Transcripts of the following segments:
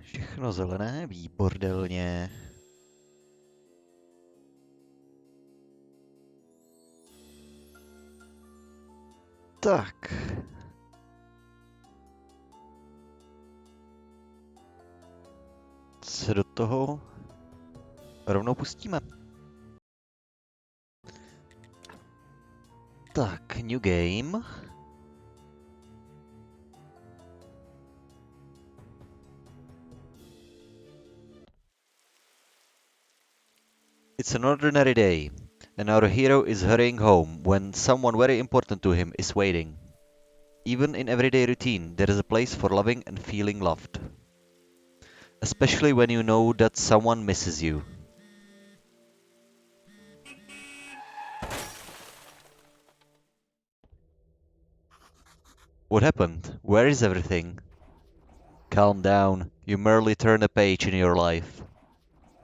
Všechno zelené, výbordelně. Tak. Se do toho rovnou pustíme. Tak, new game. It's an ordinary day, and our hero is hurrying home when someone very important to him is waiting. Even in everyday routine, there is a place for loving and feeling loved. Especially when you know that someone misses you. What happened? Where is everything? Calm down, you merely turn a page in your life.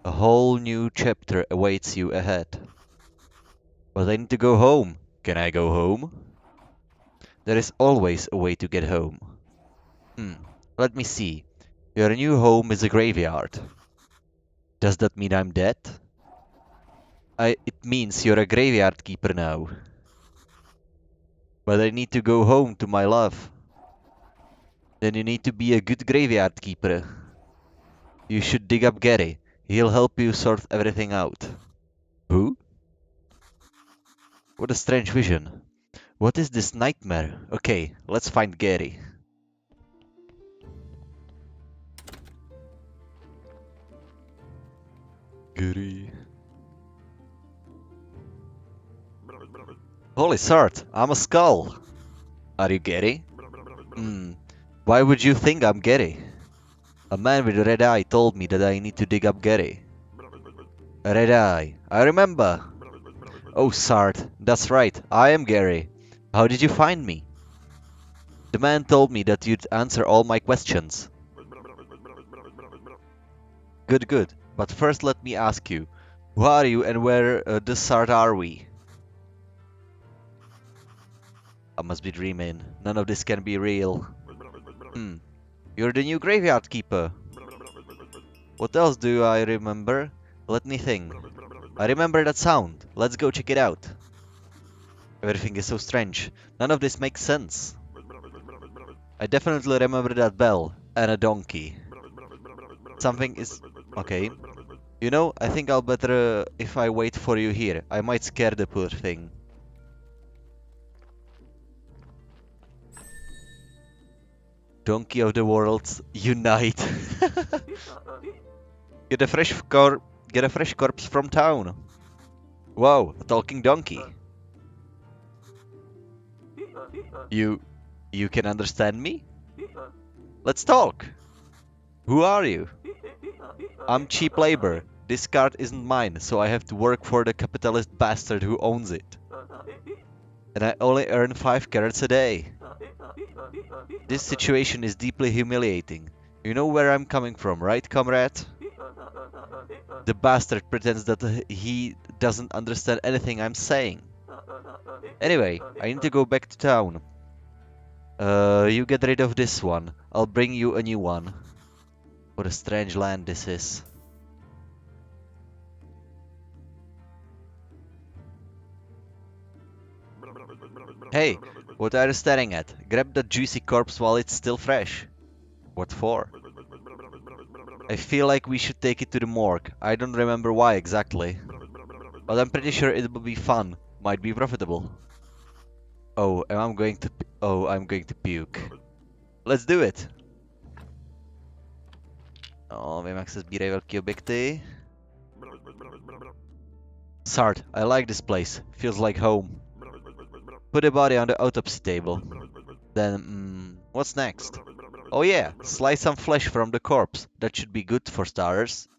A whole new chapter awaits you ahead. But I need to go home. Can I go home? There is always a way to get home. Let me see. Your new home is a graveyard. Does that mean I'm dead? It means you're a graveyard keeper now. But I need to go home to my love. Then you need to be a good graveyard keeper. You should dig up Gary. He'll help you sort everything out. Who? What a strange vision. What is this nightmare? Okay, let's find Gary. Gary. Holy Sart, I'm a skull. Are you Gary? Why would you think I'm Gary? A man with a red eye told me that I need to dig up Gary. A red eye, I remember. Oh Sart, that's right, I am Gary. How did you find me? The man told me that you'd answer all my questions. Good, good. But first let me ask you, who are you and where the Sart are we? I must be dreaming. None of this can be real. You're the new graveyard keeper. What else do I remember? Let me think. I remember that sound. Let's go check it out. Everything is so strange. None of this makes sense. I definitely remember that bell and a donkey. Something is... okay. You know, I think I'll better if I wait for you here. I might scare the poor thing. Donkey of the worlds, unite. Get a fresh corpse from town. Wow, a talking donkey. You can understand me? Let's talk. Who are you? I'm cheap labor. This cart isn't mine, so I have to work for the capitalist bastard who owns it. And I only earn 5 carrots a day. This situation is deeply humiliating. You know where I'm coming from, right, comrade? The bastard pretends that he doesn't understand anything I'm saying. Anyway, I need to go back to town. You get rid of this one. I'll bring you a new one. What a strange land this is. Hey, what are you staring at? Grab that juicy corpse while it's still fresh. What for? I feel like we should take it to the morgue. I don't remember why exactly. But I'm pretty sure it will be fun. Might be profitable. Oh, and I'm going to puke. Let's do it. Oh, vím, jak se sbírají velký objekty. Sart, I like this place. Feels like home. Put the body on the autopsy table. Then, what's next? Oh yeah, slice some flesh from the corpse. That should be good for starters.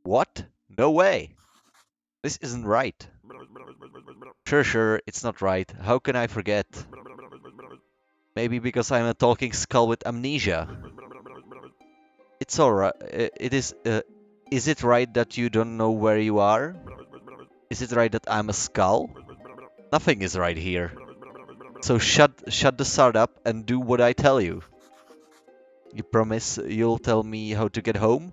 What? No way. This isn't right. Sure, it's not right. How can I forget? Maybe because I'm a talking skull with amnesia. It's alright. Is it right that you don't know where you are? Is it right that I'm a skull? Nothing is right here. So shut the sard up and do what I tell you. You promise you'll tell me how to get home?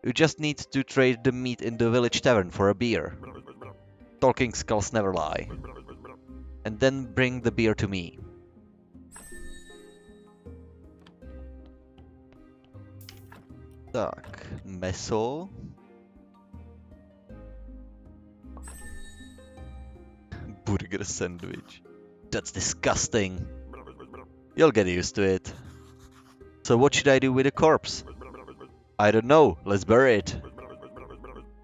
You just need to trade the meat in the village tavern for a beer. Talking skulls never lie. And then bring the beer to me. Tak, meso. Burger sandwich. That's disgusting. You'll get used to it. So what should I do with the corpse? I don't know. Let's bury it.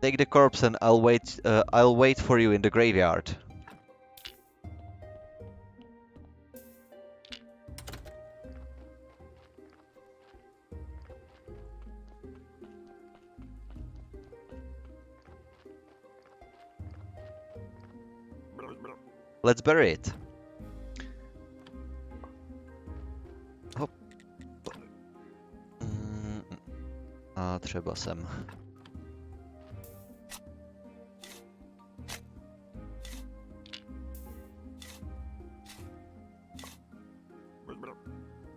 Take the corpse and I'll wait for you in the graveyard. Let's bury it. Hop. A třeba sem.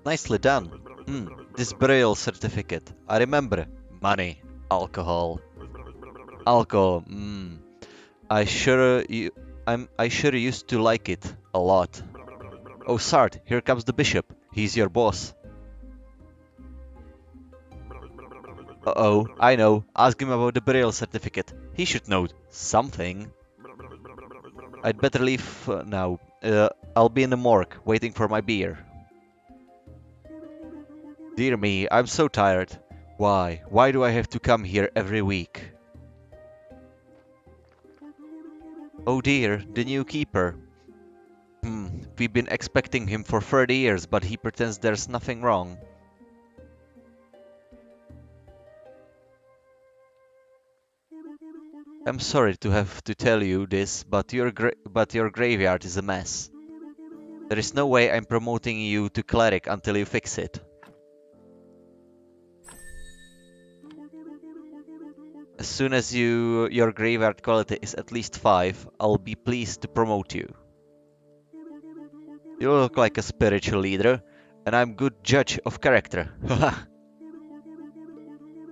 Nicely done. This burial certificate. I remember. Money. Alcohol. Alcohol. I sure used to like it a lot. Oh, Sart, here comes the bishop. He's your boss. Uh-oh, I know. Ask him about the burial certificate. He should know something. I'd better leave now. I'll be in the morgue, waiting for my beer. Dear me, I'm so tired. Why? Why do I have to come here every week? Oh dear, the new keeper. We've been expecting him for 30 years, but he pretends there's nothing wrong. I'm sorry to have to tell you this, but your graveyard is a mess. There is no way I'm promoting you to cleric until you fix it. As soon as your graveyard quality is at least 5, I'll be pleased to promote you. You look like a spiritual leader, and I'm good judge of character.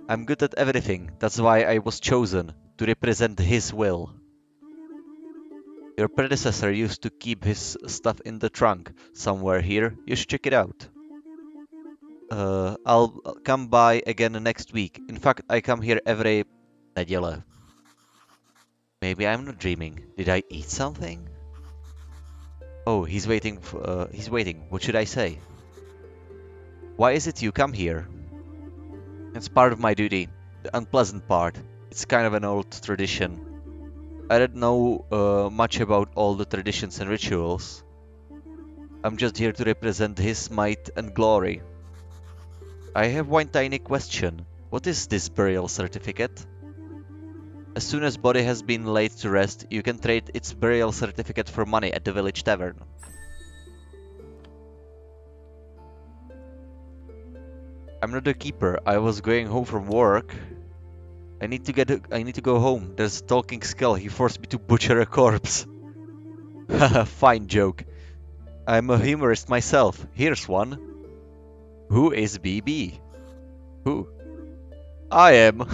I'm good at everything, that's why I was chosen, to represent his will. Your predecessor used to keep his stuff in the trunk somewhere here, you should check it out. I'll come by again next week. In fact, I come here every neděle. Maybe I'm not dreaming. Did I eat something? Oh, he's waiting. He's waiting. What should I say? Why is it you come here? It's part of my duty. The unpleasant part. It's kind of an old tradition. I don't know much about all the traditions and rituals. I'm just here to represent his might and glory. I have one tiny question. What is this burial certificate? As soon as body has been laid to rest, you can trade its burial certificate for money at the village tavern. I'm not a keeper. I was going home from work. I need to go home. There's a talking skull. He forced me to butcher a corpse. Haha, fine joke. I'm a humorist myself. Here's one. Who is BB? Who? I am.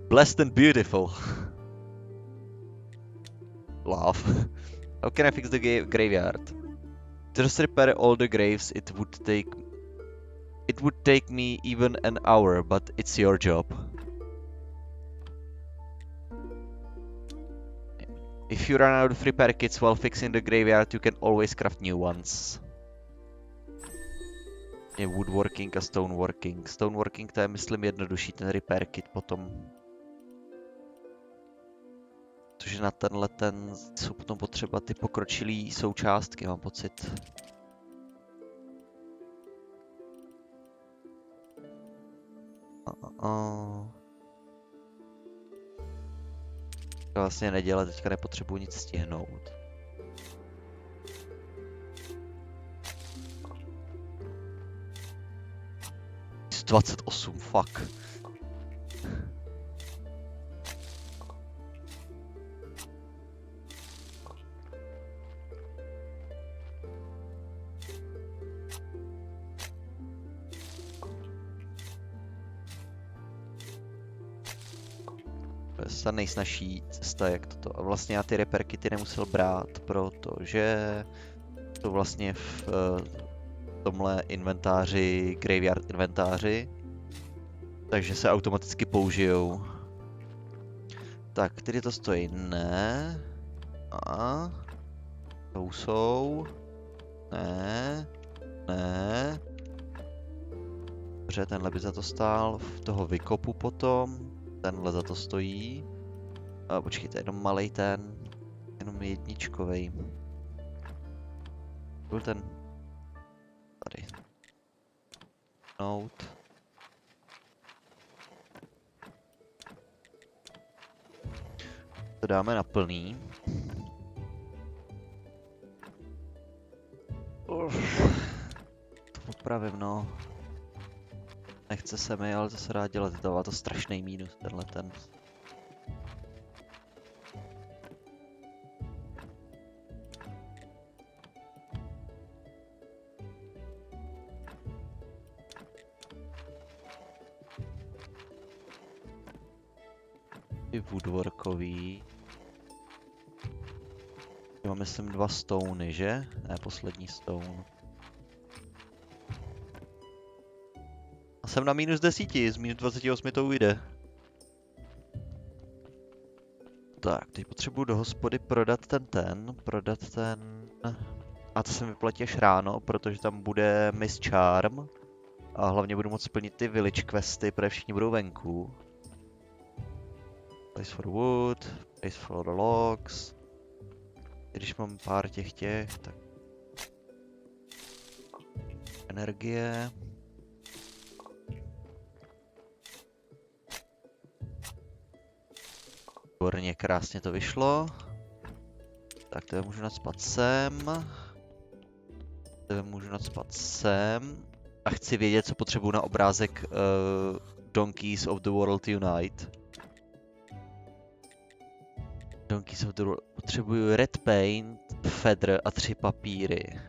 Blessed and beautiful. Laugh. How can I fix the graveyard? Just repair all the graves. It would take me even an hour, but it's your job. If you run out of repair kits while fixing the graveyard, you can always craft new ones. Je woodworking a stoneworking. Stoneworking, to je myslím jednodušší, ten repair kit potom. Protože na tenhle jsou potom potřeba ty pokročilý součástky, mám pocit. Vlastně neděle, teďka nepotřebuji nic stihnout. Jsi 28, fuck. je ta nejsnažší cesta, jak toto. A vlastně já ty repair kity nemusel brát, protože to vlastně v tomhle inventáři, Graveyard inventáři, takže se automaticky použijou. Tak, který to stojí? Ne. A to jsou. Ne. Ne. Dobře, tenhle by za to stál. V toho vykopu potom. Tenhle za to stojí. A počkejte, jenom malej ten. Jenom jedničkovej. Byl ten. Tady. Note. To dáme na plný. To popravím, no. Nechce se mi, ale to se dá dělat. Dává to strašný mínus, tenhle ten. I woodworkový. Mám, myslím, 2 stony, že? Ne, poslední stone. A jsem na minus 10, z minus 28 to ujde. Tak, teď potřebuji do hospody prodat prodat ten... A to se mi vyplatí až ráno, protože tam bude Miss Charm. A hlavně budu moct splnit ty village questy, protože všichni budou venku. Place for wood, place for logs. Když mám pár těch, tak... Energie. Výborně, krásně to vyšlo. Tak to můžu nacpat sem. To můžu nacpat sem. A chci vědět, co potřebuju na obrázek Donkeys of the World Unite. Donkeys of the World. Potřebuju red paint, feather a 3 papíry.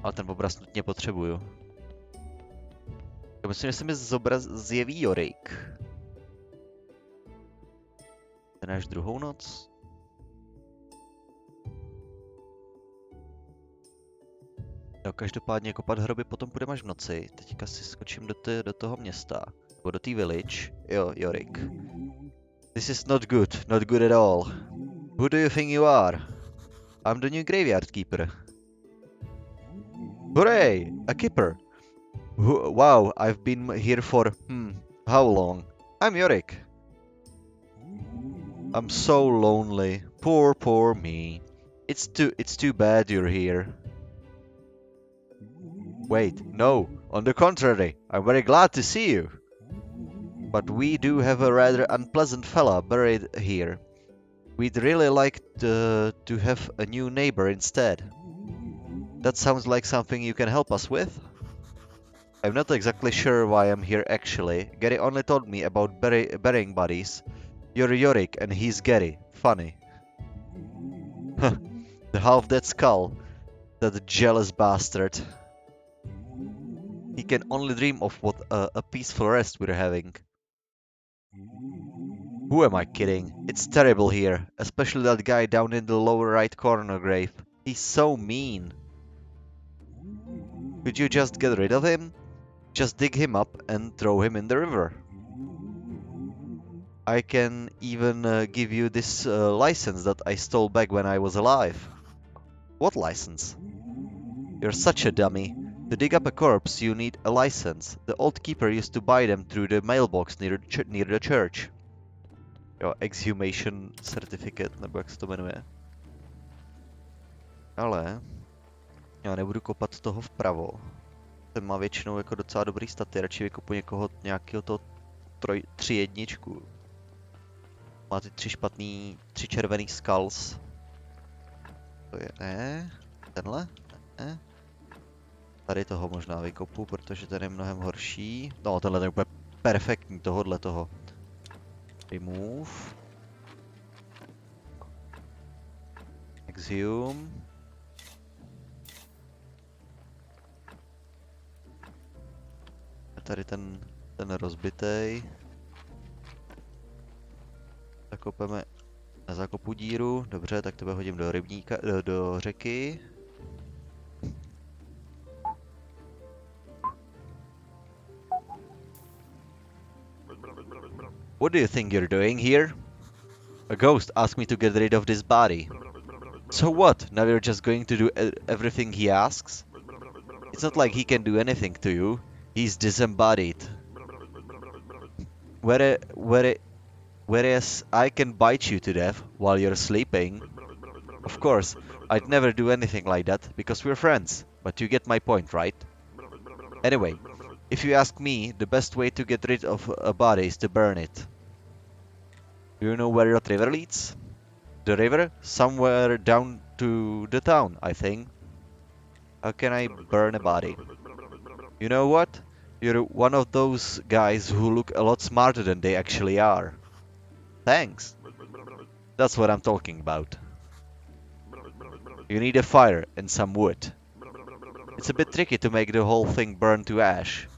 Ale ten obraz nutně potřebuju. Já myslím, že se mi zjeví Jorik. Ten až druhou noc. Jo, každopádně kopat hroby potom půjdeme až v noci. Teďka si skočím do toho města. Nebo do té village. Jo, Jorik. This is not good at all. Who do you think you are? I'm the new Graveyard Keeper. Hooray! A keeper! Wow, I've been here for, how long? I'm Jorik. I'm so lonely. Poor me. It's too bad you're here. Wait, no, on the contrary, I'm very glad to see you. But we do have a rather unpleasant fella buried here. We'd really like to have a new neighbor instead. That sounds like something you can help us with? I'm not exactly sure why I'm here actually. Gary only told me about burying bodies. You're Jorik and he's Gary. Funny. The half-dead skull. That jealous bastard. He can only dream of what a peaceful rest we're having. Who am I kidding? It's terrible here, especially that guy down in the lower right corner grave. He's so mean. Could you just get rid of him? Just dig him up and throw him in the river. I can even give you this license that I stole back when I was alive. What license? You're such a dummy. To dig up a corpse you need a license. The old keeper used to buy them through the mailbox near the church. Jo, exhumation certificate, nebo jak se to jmenuje. Ale já nebudu kopat toho vpravo. Ten má většinou jako docela dobrý staty, radši vykopu nějakého toho 3 jedničku. Má ty 3 červený skulls. To je ne. Tenhle? Ne. Tady toho možná vykopu, protože ten je mnohem horší. No, tenhle je úplně perfektní, tohodle toho. Remove. Exhume. A tady ten rozbitej. zakopeme, nezakopu díru, dobře, tak tebe hodím do rybníka, do řeky. What do you think you're doing here? A ghost asked me to get rid of this body. So what? Now you're just going to do everything he asks? It's not like he can do anything to you. He's disembodied. Whereas I can bite you to death while you're sleeping. Of course, I'd never do anything like that because we're friends. But you get my point, right? Anyway, if you ask me, the best way to get rid of a body is to burn it. Do you know where that river leads? The river? Somewhere down to the town, I think. How can I burn a body? You know what? You're one of those guys who look a lot smarter than they actually are. Thanks. That's what I'm talking about. You need a fire and some wood. It's a bit tricky to make the whole thing burn to ash.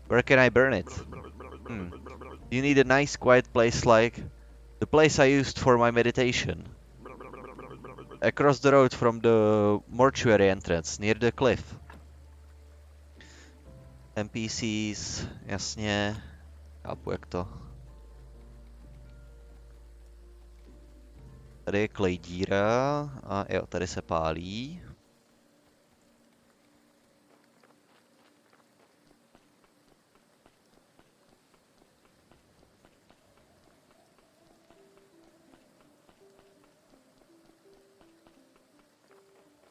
Where can I burn it? You need a nice quiet place like the place I used for my meditation. Across the road from the mortuary entrance, near the cliff. NPCs, jasně. Chápu, jak to. Tady je klejdíra a jo, tady se pálí.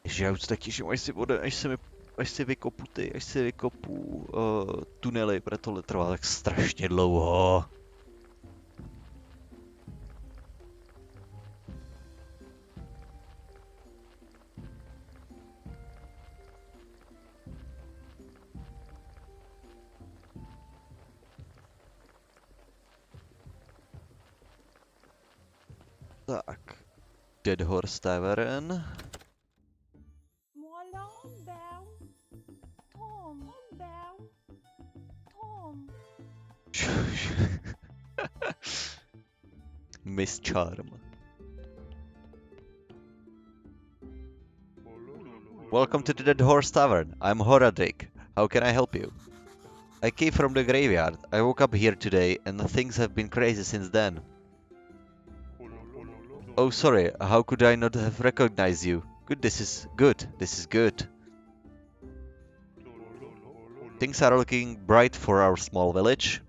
Ježiš, já už se tak těším, až si vykopu tunely, protože tohle trvá tak strašně dlouho. Tak, Dead Horse Tavern. Miss Charm. Welcome to the Dead Horse Tavern. I'm Horadric. How can I help you? I came from the graveyard. I woke up here today and things have been crazy since then. Oh, sorry. How could I not have recognized you? This is good. Things are looking bright for our small village.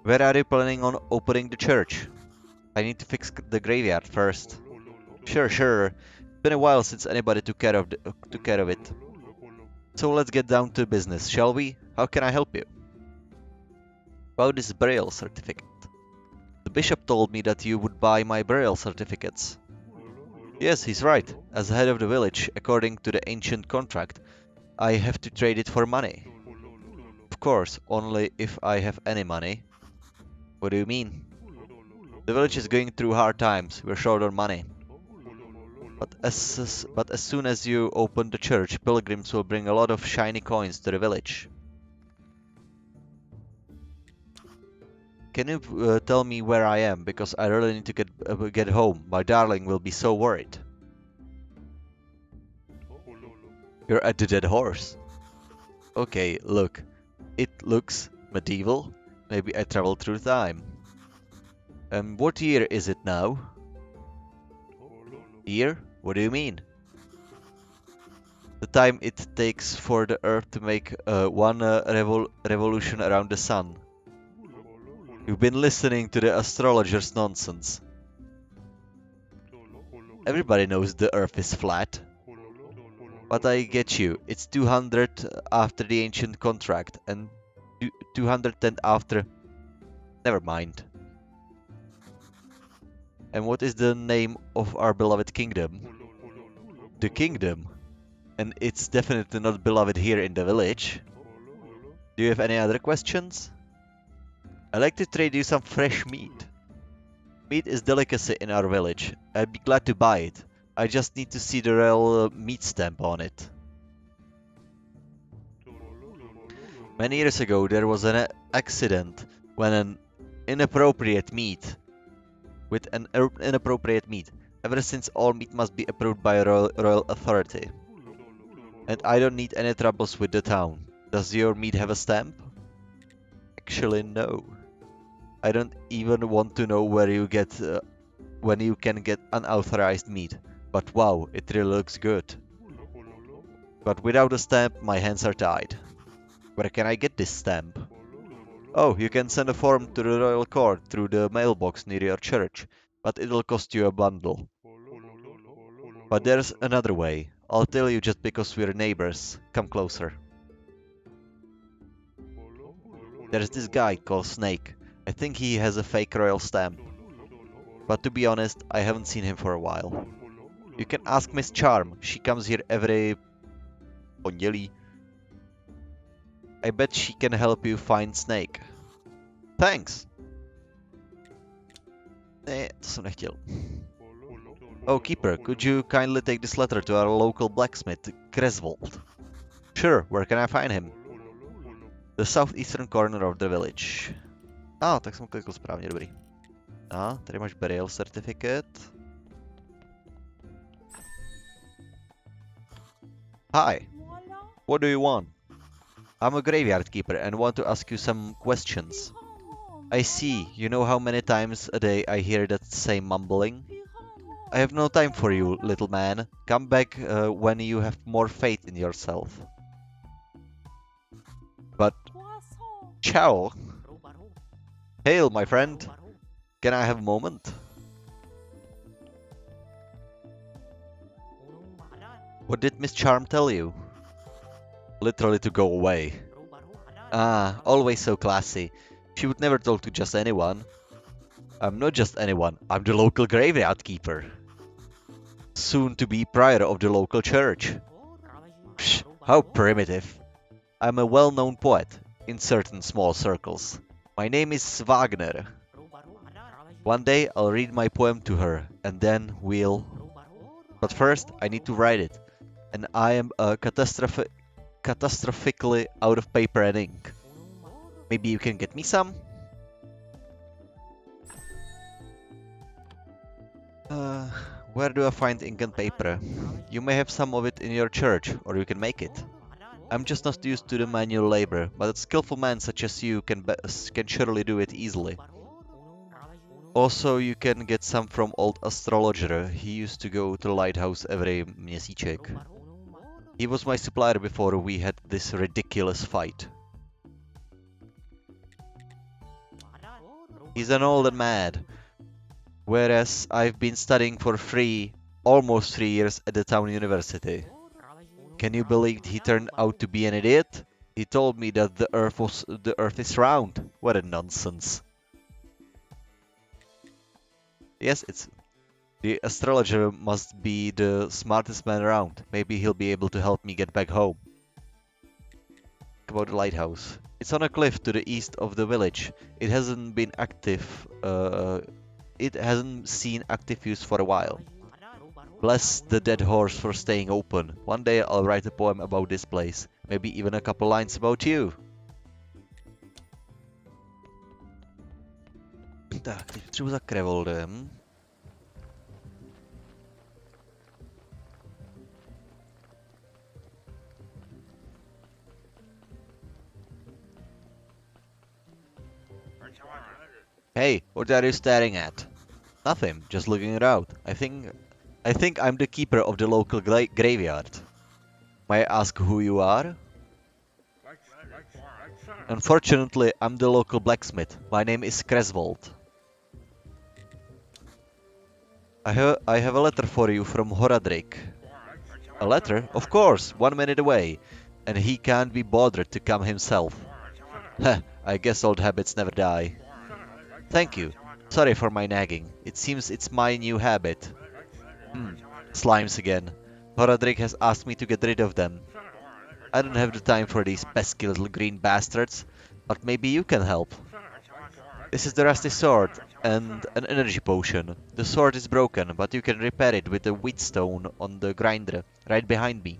Where are you planning on opening the church? I need to fix the graveyard first. Sure. It's been a while since anybody took care of it. So let's get down to business, shall we? How can I help you? About this burial certificate. The bishop told me that you would buy my burial certificates. Yes, he's right. As head of the village, according to the ancient contract, I have to trade it for money. Of course, only if I have any money. What do you mean? The village is going through hard times. We're short on money. But as soon as you open the church, pilgrims will bring a lot of shiny coins to the village. Can you tell me where I am? Because I really need to get home. My darling will be so worried. You're at the Dead Horse. Okay, look. It looks medieval. Maybe I traveled through time. What year is it now? Year? What do you mean? The time it takes for the Earth to make one revolution around the Sun. You've been listening to the astrologer's nonsense. Everybody knows the Earth is flat. But I get you. It's 200 after the ancient contract and 210 after... Never mind. And what is the name of our beloved kingdom? The kingdom? And it's definitely not beloved here in the village. Do you have any other questions? I'd like to trade you some fresh meat. Meat is delicacy in our village. I'd be glad to buy it. I just need to see the real meat stamp on it. Many years ago there was an accident when an inappropriate meat with an inappropriate meat. Ever since all meat must be approved by a royal authority. And I don't need any troubles with the town. Does your meat have a stamp? Actually, no. I don't even want to know where you get when you can get unauthorized meat. But wow, it really looks good. But without a stamp, my hands are tied. Where can I get this stamp? Oh, you can send a form to the royal court through the mailbox near your church, but it'll cost you a bundle. But there's another way. I'll tell you just because we're neighbors. Come closer. There's this guy called Snake. I think he has a fake royal stamp. But to be honest, I haven't seen him for a while. You can ask Miss Charm. She comes here every pondělí. I bet she can help you find Snake. Thanks. Ne, to jsem nechtěl. Oh, Keeper, could you kindly take this letter to our local blacksmith, Greswold? Sure, where can I find him? The southeastern corner of the village. Tak jsem klikl správně, dobrý. Tady máš burial certificate. Hi, what do you want? I'm a graveyard keeper and want to ask you some questions. I see, you know how many times a day I hear that same mumbling? I have no time for you, little man. Come back when you have more faith in yourself. But... Ciao! Hail, my friend! Can I have a moment? What did Miss Charm tell you? Literally to go away. Always so classy. She would never talk to just anyone. I'm not just anyone, I'm the local graveyard keeper. Soon to be prior of the local church. Psh, how primitive. I'm a well-known poet in certain small circles. My name is Wagner. One day I'll read my poem to her, and then we'll... But first I need to write it, and I am catastrophically out of paper and ink. Maybe you can get me some? Where do I find ink and paper? You may have some of it in your church, or you can make it. I'm just not used to the manual labor, but a skillful man such as you can surely do it easily. Also, you can get some from old astrologer. He used to go to the lighthouse every měsíček. He was my supplier before we had this ridiculous fight. He's an old and mad. Whereas I've been studying for almost 3 years at the town university. Can you believe he turned out to be an idiot? He told me that the earth is round. What a nonsense. Yes, the astrologer must be the smartest man around. Maybe he'll be able to help me get back home. About the lighthouse. It's on a cliff to the east of the village. It hasn't been active. It hasn't seen active use for a while. Bless the dead horse for staying open. One day I'll write a poem about this place. Maybe even a couple lines about you. Tak, teď potřebuji za Krevoldem. Hey, what are you staring at? Nothing, just looking around. I think I'm the keeper of the local graveyard. May I ask who you are? Unfortunately, I'm the local blacksmith. My name is Greswold. I have a letter for you from Horadric. A letter? Of course, 1 minute away. And he can't be bothered to come himself. Heh, I guess old habits never die. Thank you. Sorry for my nagging. It seems it's my new habit. Slimes again. Horadric has asked me to get rid of them. I don't have the time for these pesky little green bastards, but maybe you can help. This is the rusty sword and an energy potion. The sword is broken, but you can repair it with a wheatstone on the grinder right behind me.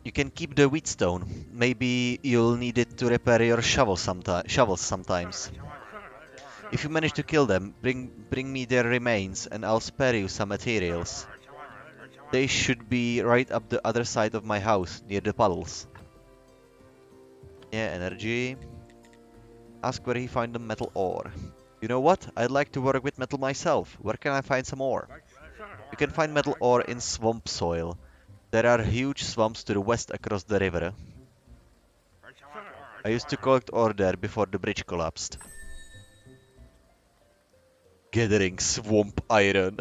You can keep the wheatstone. Maybe you'll need it to repair your shovels sometimes. If you manage to kill them, bring me their remains and I'll spare you some materials. They should be right up the other side of my house, near the puddles. Yeah, energy. Ask where he found the metal ore. You know what? I'd like to work with metal myself. Where can I find some ore? You can find metal ore in swamp soil. There are huge swamps to the west across the river. I used to collect ore there before the bridge collapsed. Gathering swamp iron.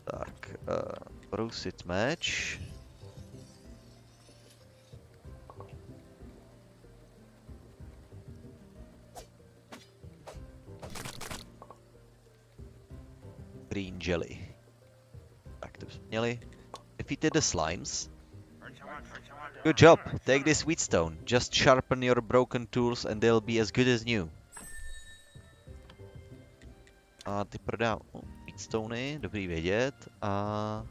Tak, brousit meč. Green jelly. Tak, to jsme měli. Defeated the slimes. Good job. Take this wheatstone. Just sharpen your broken tools and they'll be as good as new. A ty prodám wheatstony, dobrý vědět. A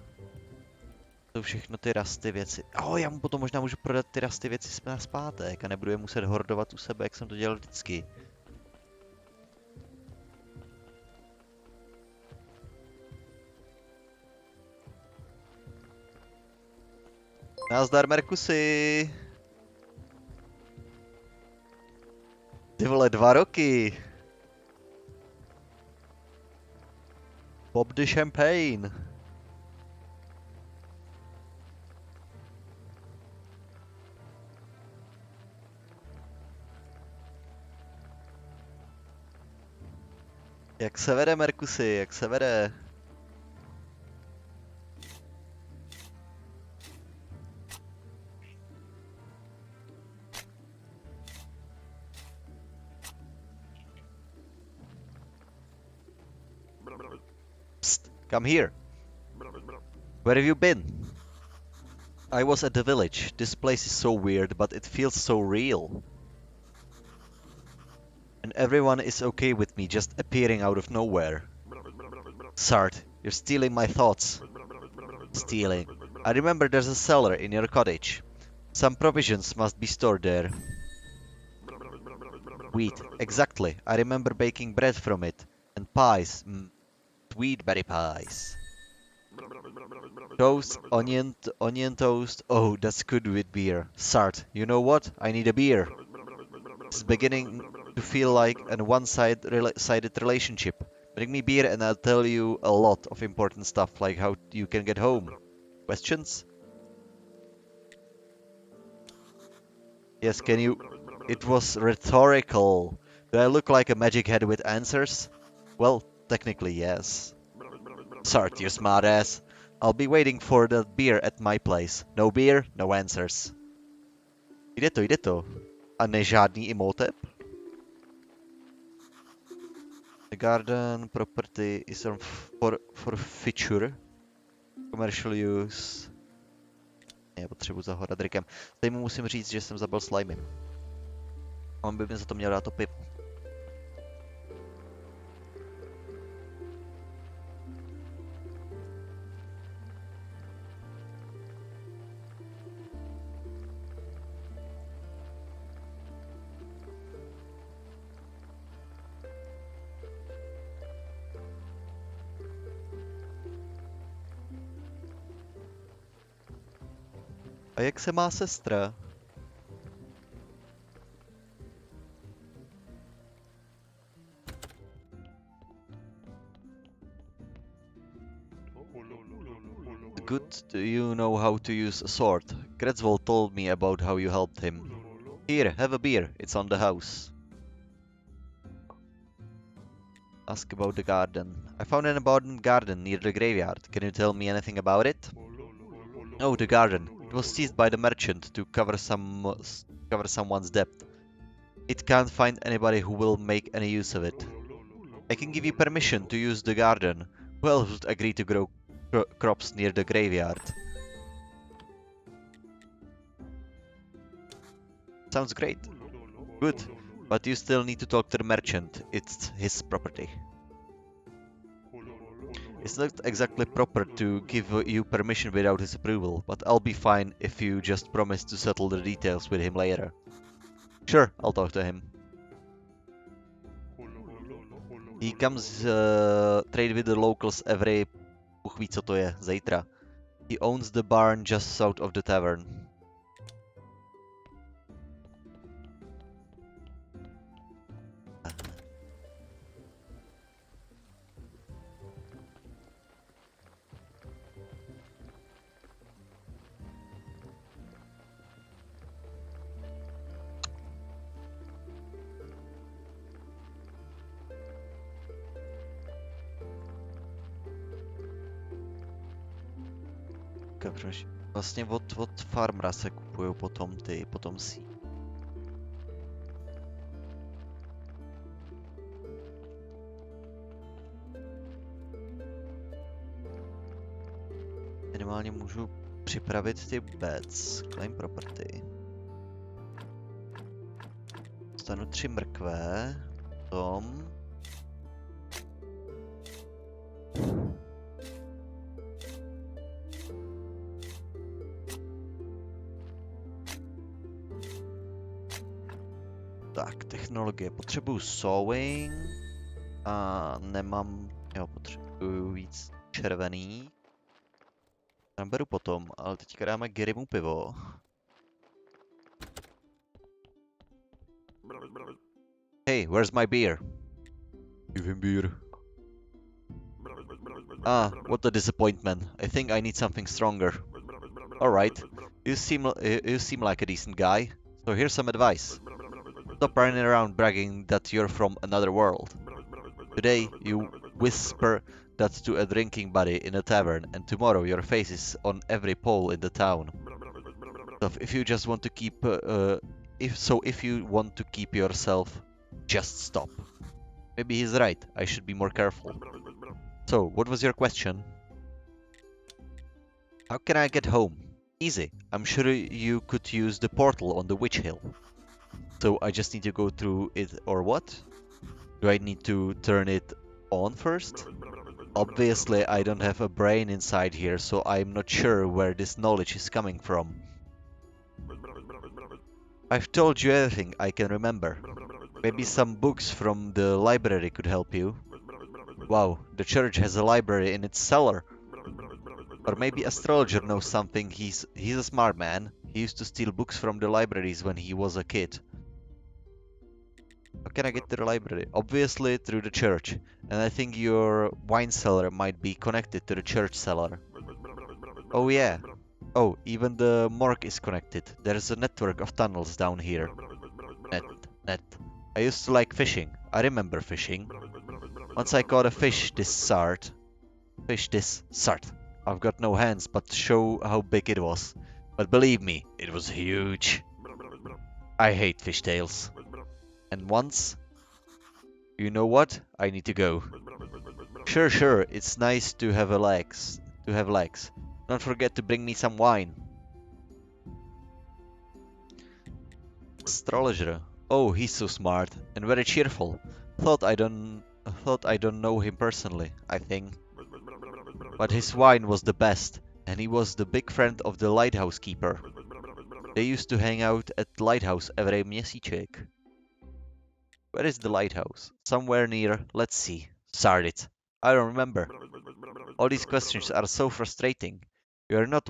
to všechno ty rusty věci. Já mu potom možná můžu prodat ty rusty věci na zpátek a nebudu je muset hordovat u sebe, jak jsem to dělal vždycky. Nazdar, Merkusy! Ty vole, 2 roky! Pop the champagne! Jak se vede, Merkusy, jak se vede? Psst, come here. Where have you been? I was at the village. This place is so weird, but it feels so real. And everyone is okay with me just appearing out of nowhere. Sart, you're stealing my thoughts. Stealing. I remember there's a cellar in your cottage. Some provisions must be stored there. Wheat, exactly. I remember baking bread from it. And pies. Sweet berry pies. Toast, onion toast. Oh, that's good with beer. Sart, you know what? I need a beer. It's beginning to feel like a one-sided relationship. Bring me beer and I'll tell you a lot of important stuff, like how you can get home. Questions? Yes, can you... It was rhetorical. Do I look like a magic head with answers? Well, technically yes. Sart, you smartass. I'll be waiting for that beer at my place. No beer, no answers. Jde to. A ne žádný imhotep? The garden property is for feature. Commercial use. Já potřebuji zahorat Rickem. Tady mu musím říct, že jsem zabil slimy. On by mi za to měl dát to pivo. A jak se má sestra? Good, you know how to use a sword. Gretzwald told me about how you helped him. Here, have a beer. It's on the house. Ask about the garden. I found an abandoned garden near the graveyard. Can you tell me anything about it? Oh, the garden. It was seized by the merchant to cover someone's debt. It can't find anybody who will make any use of it. I can give you permission to use the garden. Who else would agree to grow crops near the graveyard? Sounds great. Good, but you still need to talk to the merchant. It's his property. It's not exactly proper to give you permission without his approval, but I'll be fine if you just promise to settle the details with him later. Sure, I'll talk to him. He comes trade with the locals every... Bůh ví, co to je, zítra. He owns the barn just south of the tavern. Vlastně od farmera se kupují potom ty potomcí. Minimálně můžu připravit ty beds, claim property. Dostanu 3 mrkvé, potom... Tak, technologie. Potřebuju sewing a nemám, jo, potřebuju víc červený. Tam beru potom, ale teďka dáme Garymu pivo. Hey, where's my beer? Give him beer. Ah, what a disappointment. I think I need something stronger. Alright, you seem like a decent guy, so here's some advice. Stop running around bragging that you're from another world. Today, you whisper that to a drinking buddy in a tavern, and tomorrow your face is on every pole in the town. So if you just want to keep, if you want to keep yourself, just stop. Maybe he's right. I should be more careful. So, what was your question? How can I get home? Easy. I'm sure you could use the portal on the Witch Hill. So I just need to go through it, or what? Do I need to turn it on first? Obviously, I don't have a brain inside here, so I'm not sure where this knowledge is coming from. I've told you everything I can remember. Maybe some books from the library could help you. Wow, the church has a library in its cellar. Or maybe astrologer knows something. He's a smart man. He used to steal books from the libraries when he was a kid. How can I get to the library? Obviously through the church. And I think your wine cellar might be connected to the church cellar. Oh yeah. Oh, even the morgue is connected. There's a network of tunnels down here. Net. I used to like fishing. I remember fishing. Once I caught a fish this sort. I've got no hands, but show how big it was. But believe me, it was huge. I hate fishtails. And once... You know what? I need to go. Sure, it's nice to have legs. Don't forget to bring me some wine. Astrologer. Oh, he's so smart and very cheerful. Thought I don't know him personally, I think. But his wine was the best, and he was the big friend of the lighthouse keeper. They used to hang out at the lighthouse every měsíček. Where is the lighthouse? Somewhere near, let's see, Sardit. I don't remember. All these questions are so frustrating. You are not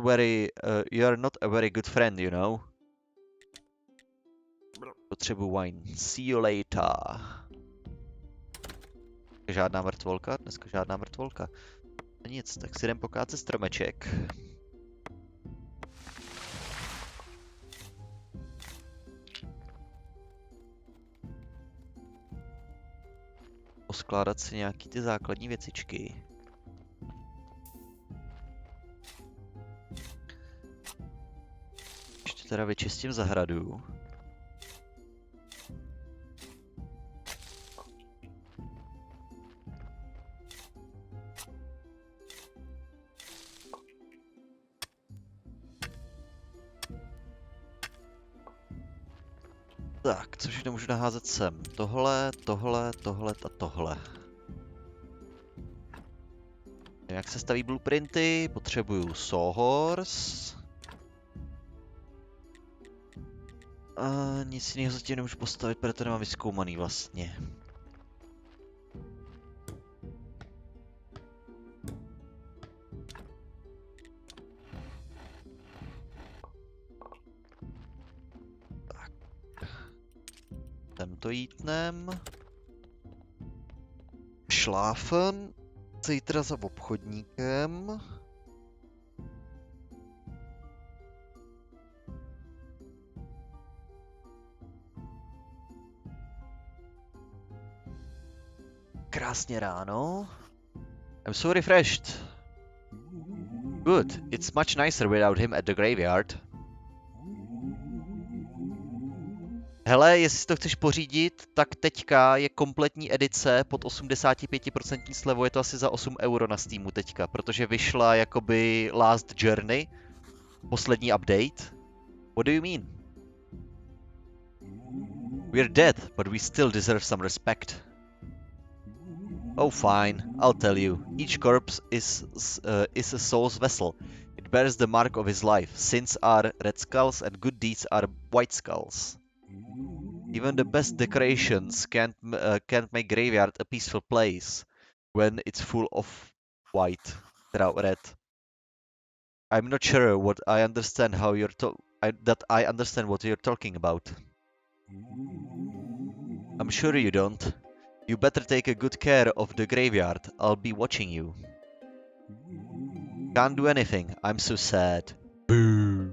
a very good friend, you know. Potřebuji wine. See you later. Žádná mrtvolka? Dneska žádná mrtvolka. Nic, tak si jdem pokácet stromeček. Poskládat si nějaký ty základní věcičky. Ještě teda vyčistím zahradu. Tak, co všechno můžu naházet sem? Tohle a tohle. Jak se staví blueprinty? Potřebuju Sawhorse. A nic jiného zatím nemůžu postavit, protože to nemám vyzkoumaný vlastně. Tak. Sem to jítnem. Šláfen. Zítra za obchodníkem. Krásně ráno. I'm so refreshed. Good. It's much nicer without him at the graveyard. Hele, jestli si to chceš pořídit, tak teďka je kompletní edice pod 85% slevou, je to asi za 8 euro na Steamu teďka, protože vyšla jakoby Last Journey, poslední update. What do you mean? We're dead, but we still deserve some respect. Oh fine, I'll tell you. Each corpse is a soul's vessel. It bears the mark of his life. Sins are red skulls and good deeds are white skulls. Even the best decorations can't make graveyard a peaceful place when it's full of white, red. I'm not sure what I understand how that I understand what you're talking about. I'm sure you don't. You better take a good care of the graveyard. I'll be watching you. Can't do anything. I'm so sad. Boo.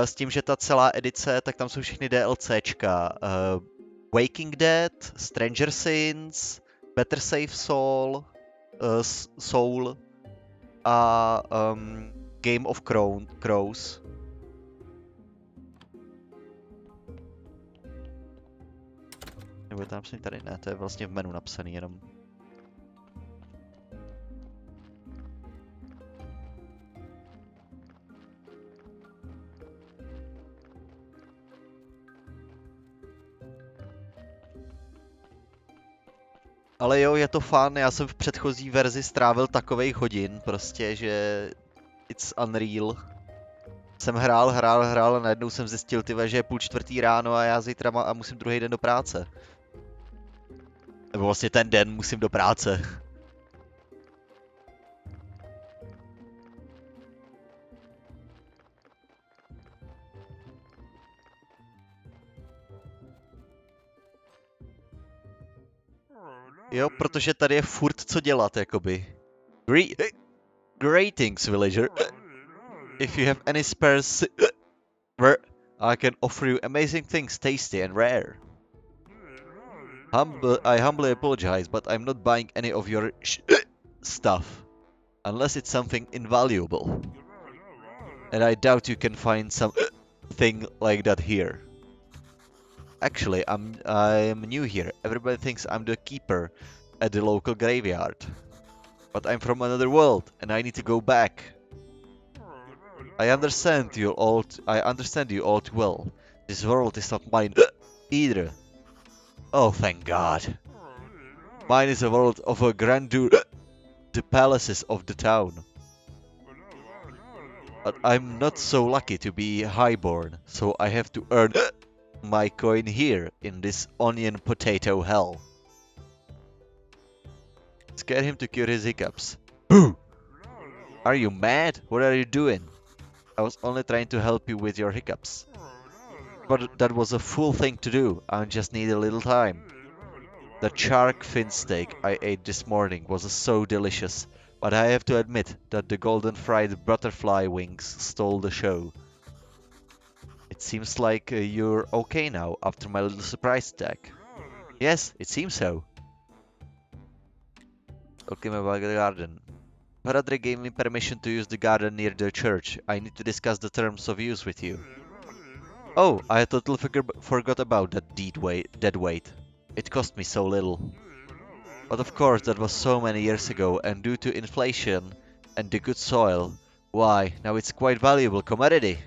S tím, že ta celá edice, tak tam jsou všechny DLCčka. Waking Dead, Stranger Things, Better Safe Soul a Game of Crows. Nebo je to napsaný tady? Ne, to je vlastně v menu napsaný jenom. Ale jo, je to fun, já jsem v předchozí verzi strávil takovej hodin, prostě, že it's unreal. Jsem hrál a najednou jsem zjistil, tyve, že je 3:30 ráno a já zítra a musím druhý den do práce. Nebo vlastně ten den musím do práce. Jo, protože tady je furt co dělat, jakoby. Greetings, villager. If you have any spares, I can offer you amazing things, tasty and rare. I humbly apologize, but I'm not buying any of your stuff. Unless it's something invaluable. And I doubt you can find thing like that here. Actually, I'm new here. Everybody thinks I'm the keeper at the local graveyard. But I'm from another world, and I need to go back. I understand you all too well. This world is not mine either. Oh, thank God. Mine is a world of a grandeur, the palaces of the town. But I'm not so lucky to be highborn, so I have to earn my coin here in this onion potato hell. Scare him to cure his hiccups. Boo! Are you mad? What are you doing? I was only trying to help you with your hiccups. But that was a fool thing to do. I just need a little time. The shark fin steak I ate this morning was so delicious, but I have to admit that the golden fried butterfly wings stole the show. It seems like you're okay now after my little surprise attack. Yes, it seems so. Kopeme by the garden. Padre gave me permission to use the garden near the church. I need to discuss the terms of use with you. Oh, I totally forgot about that dead weight. It cost me so little. But of course, that was so many years ago, and due to inflation and the good soil, why, now it's quite valuable commodity.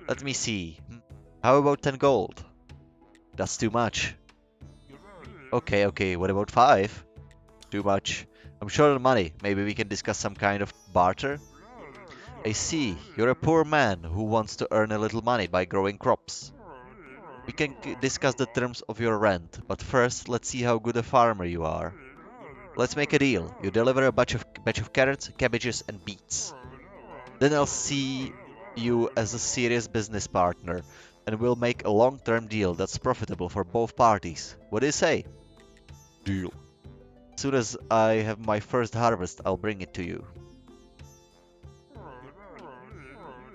Let me see. How about 10 gold? That's too much. Okay, what about 5? too much. I'm short on money. Maybe we can discuss some kind of barter? I see. You're a poor man who wants to earn a little money by growing crops. We can discuss the terms of your rent, but first let's see how good a farmer you are. Let's make a deal. You deliver a batch of carrots, cabbages and beets. Then I'll see you as a serious business partner, and we'll make a long-term deal that's profitable for both parties. What do you say? Deal. As soon as I have my first harvest, I'll bring it to you.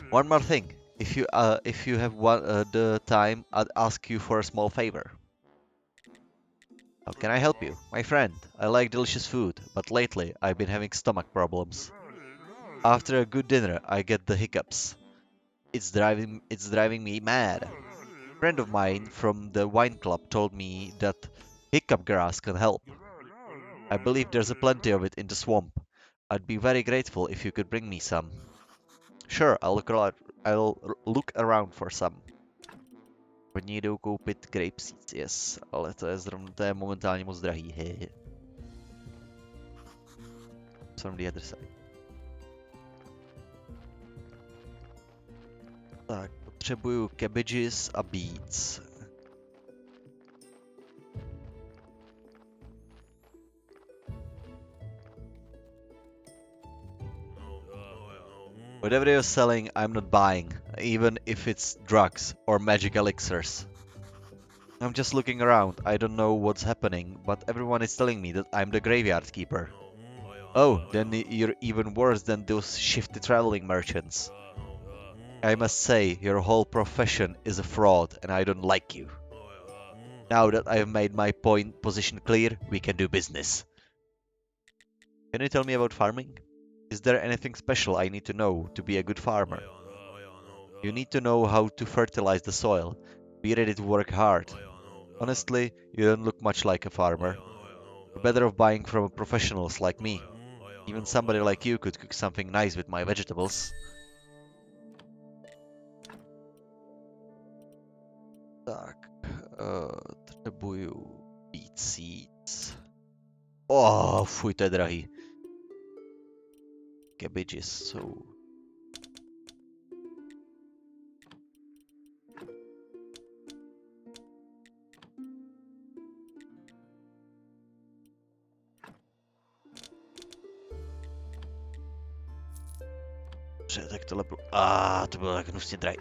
One more thing. If you have the time, I'd ask you for a small favor. How can I help you? My friend, I like delicious food, but lately I've been having stomach problems. After a good dinner, I get the hiccups. It's driving me mad. A friend of mine from the wine club told me that hiccup grass can help. I believe there's a plenty of it in the swamp. I'd be very grateful if you could bring me some. Sure, I'll look around for some. Oni jdou koupit grape seeds, yes, ale to je momentálně moc drahý, hehe. From the other side. Tak, potřebuju cabbages a beets. Whatever you're selling, I'm not buying, even if it's drugs or magic elixirs. I'm just looking around, I don't know what's happening, but everyone is telling me that I'm the Graveyard Keeper. Oh, then you're even worse than those shifty traveling merchants. I must say, your whole profession is a fraud, and I don't like you. Now that I've made my position clear, we can do business. Can you tell me about farming? Is there anything special I need to know to be a good farmer? You need to know how to fertilize the soil. Be ready to work hard. Honestly, you don't look much like a farmer. You're better off buying from professionals like me. Even somebody like you could cook something nice with my vegetables. Tak, potřebuju beet seeds. Oh, fuj, to je drahý. Cabbages jsou... Tak tohle bylo... to bylo tak hnusně drahý.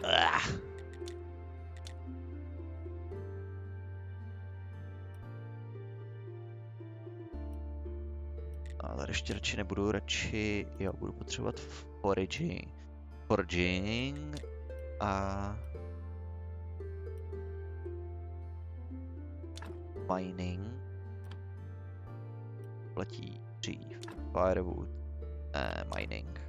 Ale ještě radši nebudu, jo, budu potřebovat foraging a mining. Platí dřív, firewood, mining.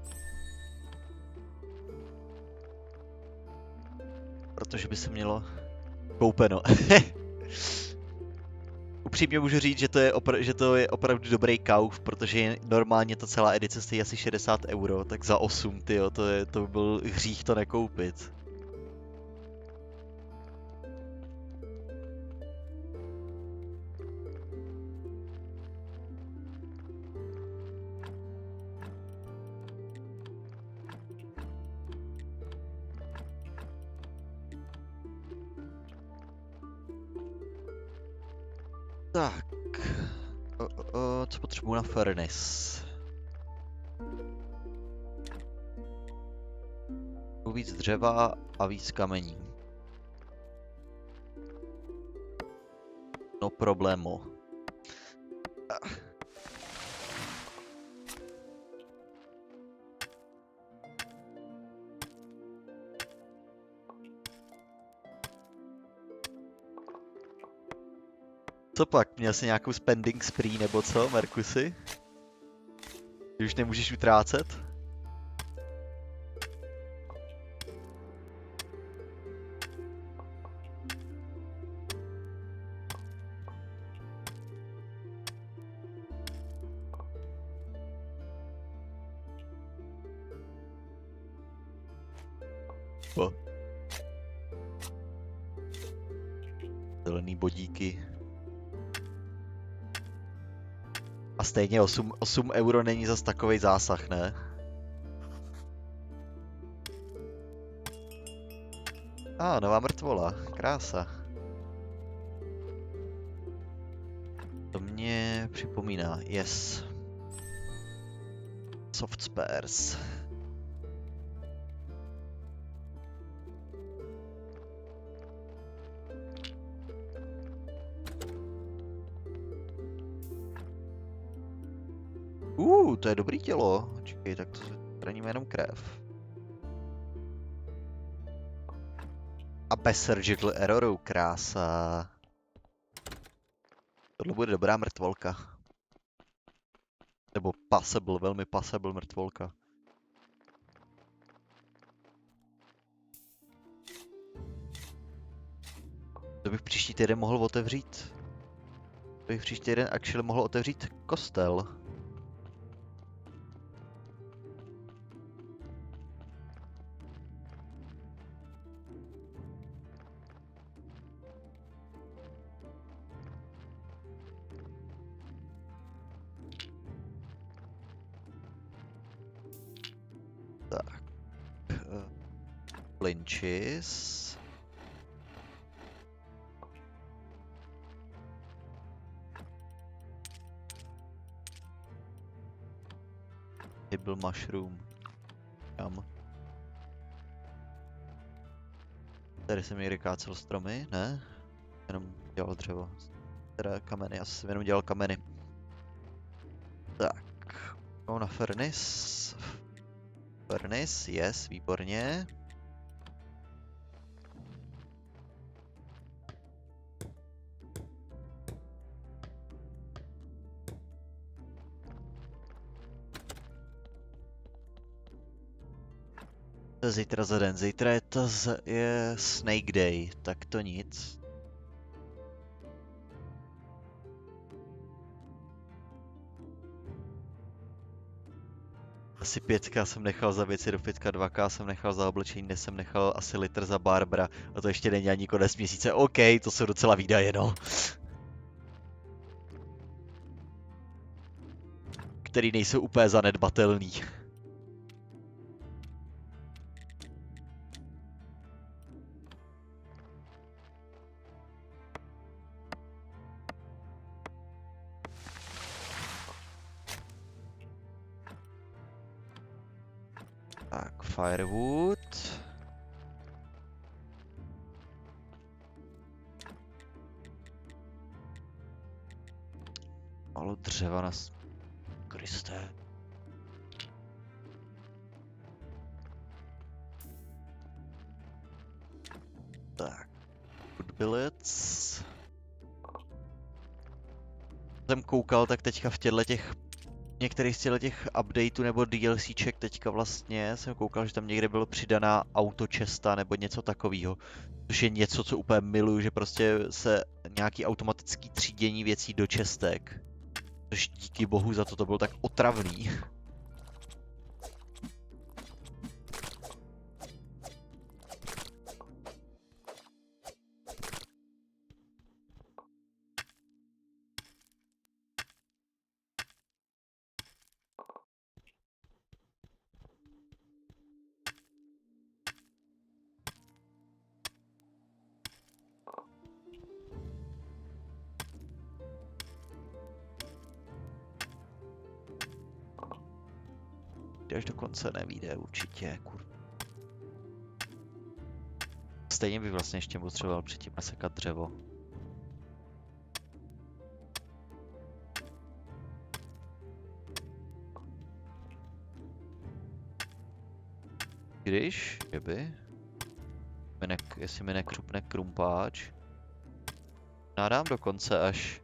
Protože by se mělo koupeno. Upřímně můžu říct, že to je opravdu dobrý kauf, protože normálně ta celá edice stojí asi 60 €, tak za 8, tyjo, to by byl hřích to nekoupit. Tak, co potřebuji na furnace? Víc dřeva a víc kamení. No problémo. Co pak? Měl jsi nějakou spending spree nebo co, Markusy? Ty už nemůžeš utrácet? Zelený bodíky. A stejně 8 euro není zas takovej zásah, ne? Nová mrtvola. Krása. To mě připomíná. Yes. Soft spares. To je dobrý tělo. Čekej, tak to zraníme jenom krev. A bez surgical erroru, krása. Tohle bude dobrá mrtvolka. Nebo passable, velmi passable mrtvolka. To bych příští týden mohl otevřít. To bych příští týden actually mohl otevřít kostel. Tak. Flinches. Table mushroom. Kam? Tady jsem někde kácel stromy, ne? Jenom dělal dřevo. Teda kameny, já jsem jenom dělal kameny. Tak. Jdou na furnace. Furnace, yes, výborně. Zítra za den, zítra je Snake Day, tak to nic. Asi 5K jsem nechal za věci do fitka, 2K jsem nechal za oblečení, dnes jsem nechal asi litr za Barbara a to ještě není ani konec měsíce. OK, to jsou docela výdaje, no. Který nejsou úplně zanedbatelný. Tak, firewood. Malo dřeva na... Kriste. Tak. Good billets. Jsem koukal, tak teďka v těch některých z těch updateů nebo DLCček teďka vlastně jsem koukal, že tam někde bylo přidaná autocesta nebo něco takového. Což je něco, co úplně miluju, že prostě se nějaký automatický třídění věcí do čestek. Což díky bohu za to bylo tak otravný. Až do konce nevíde určitě, Stejně bych vlastně ještě potřeboval předtím nasekat dřevo. Když, kdyby, jestli mi nekřupne krumpáč, nádám do konce až.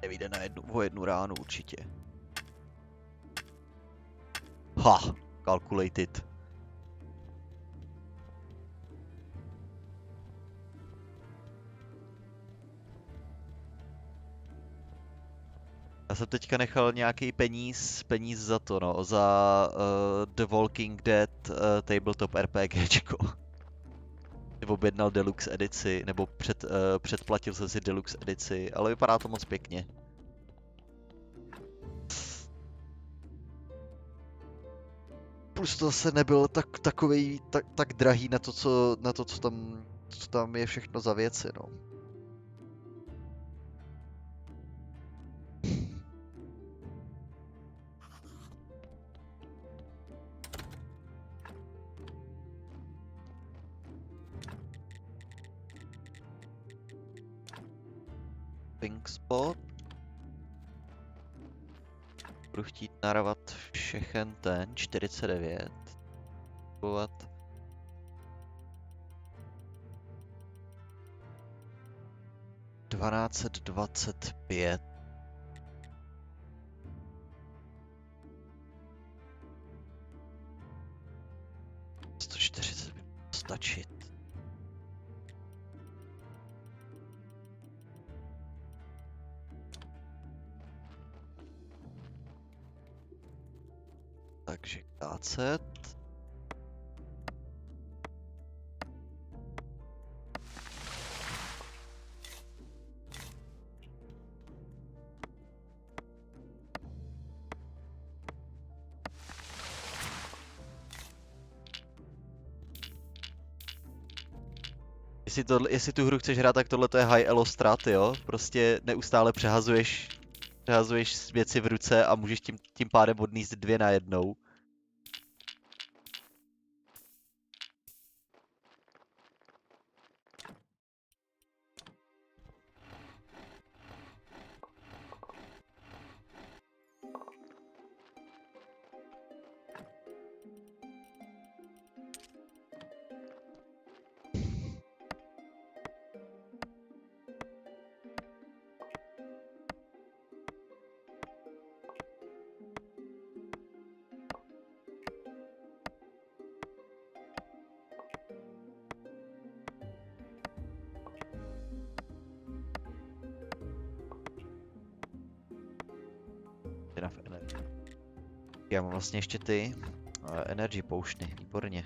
Nevyjde o jednu ránu určitě. Ha! Calculated. Já jsem teďka nechal nějaký peníz za to, no, za The Walking Dead tabletop RPGčko. Objednal deluxe edici, nebo předplatil jsem si deluxe edici, ale vypadá to moc pěkně. Plus to zase nebyl tak drahý na to, co tam je všechno za věci, no. Pink spot. Budu chtít narvat všechen ten 49. Kupovat. $1225. $140 by mělo stačit. Takže kácet. Jestli tu hru chceš hrát, tak tohle je high elo strat, jo? Prostě neustále přehazuješ věci v ruce a můžeš tím pádem odníst 2 najednou. Já mám vlastně ještě ty energy pouštny, výborně.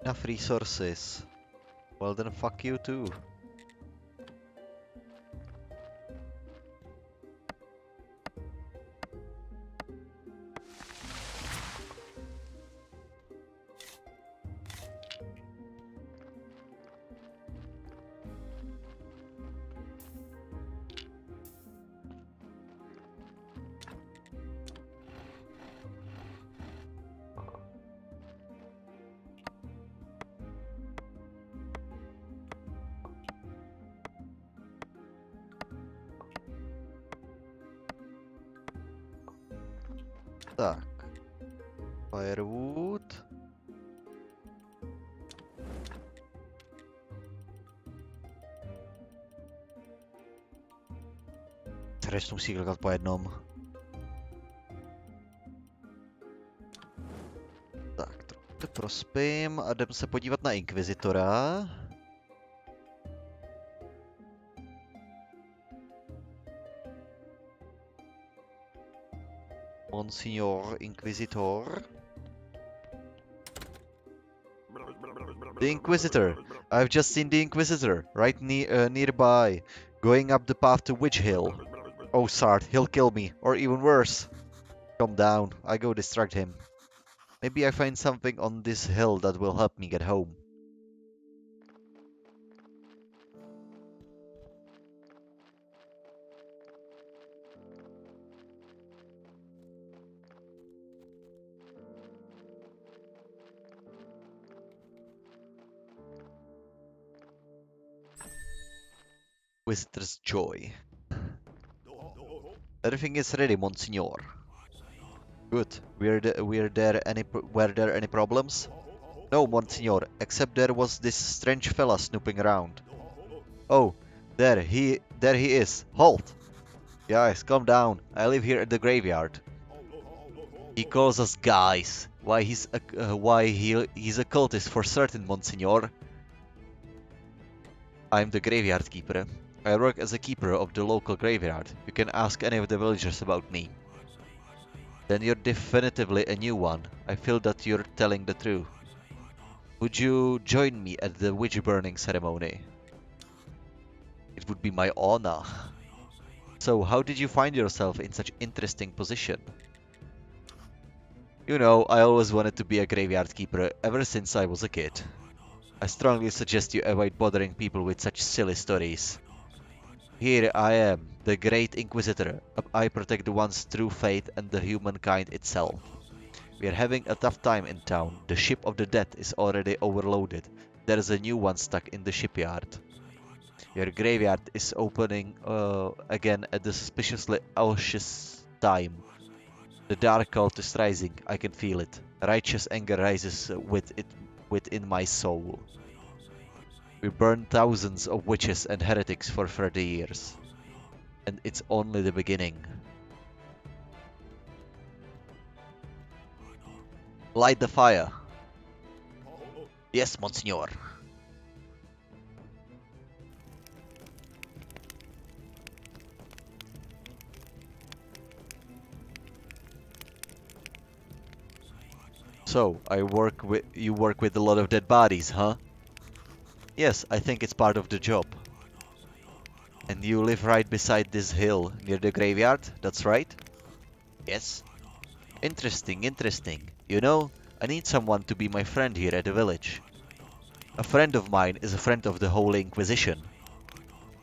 Enough resources. Well then fuck you too. Tak. Firewood. Tady se musí klikat po jednom. Tak, to prospím a jdeme se podívat na Inkvizitora. Monsignor Inquisitor. The Inquisitor. I've just seen the Inquisitor, right nearby, going up the path to Witch Hill. Oh, Sart, he'll kill me, or even worse. Calm down, I go distract him. Maybe I find something on this hill that will help me get home. Visitor's joy. Everything is ready, Monsignor. Good. Were there any problems? No, Monsignor, except there was this strange fella snooping around. Oh, There he is. Halt! Guys, calm down. I live here at the graveyard. He calls us guys. Why he's a cultist for certain, Monsignor. I'm the Graveyard Keepera. I work as a keeper of the local graveyard. You can ask any of the villagers about me. Then you're definitively a new one. I feel that you're telling the truth. Would you join me at the witch burning ceremony? It would be my honor. So, how did you find yourself in such interesting position? You know, I always wanted to be a graveyard keeper ever since I was a kid. I strongly suggest you avoid bothering people with such silly stories. Here I am, the Great Inquisitor. I protect the ones through faith and the humankind itself. We are having a tough time in town. The ship of the dead is already overloaded. There is a new one stuck in the shipyard. Your graveyard is opening again at the suspiciously auspicious time. The dark cult is rising. I can feel it. Righteous anger rises within my soul. We burned thousands of witches and heretics for 30 years. And it's only the beginning. Light the fire. Yes, Monsignor. So, you work with a lot of dead bodies, huh? Yes, I think it's part of the job. And you live right beside this hill, near the graveyard, that's right? Yes. Interesting, interesting. You know, I need someone to be my friend here at the village. A friend of mine is a friend of the Holy Inquisition.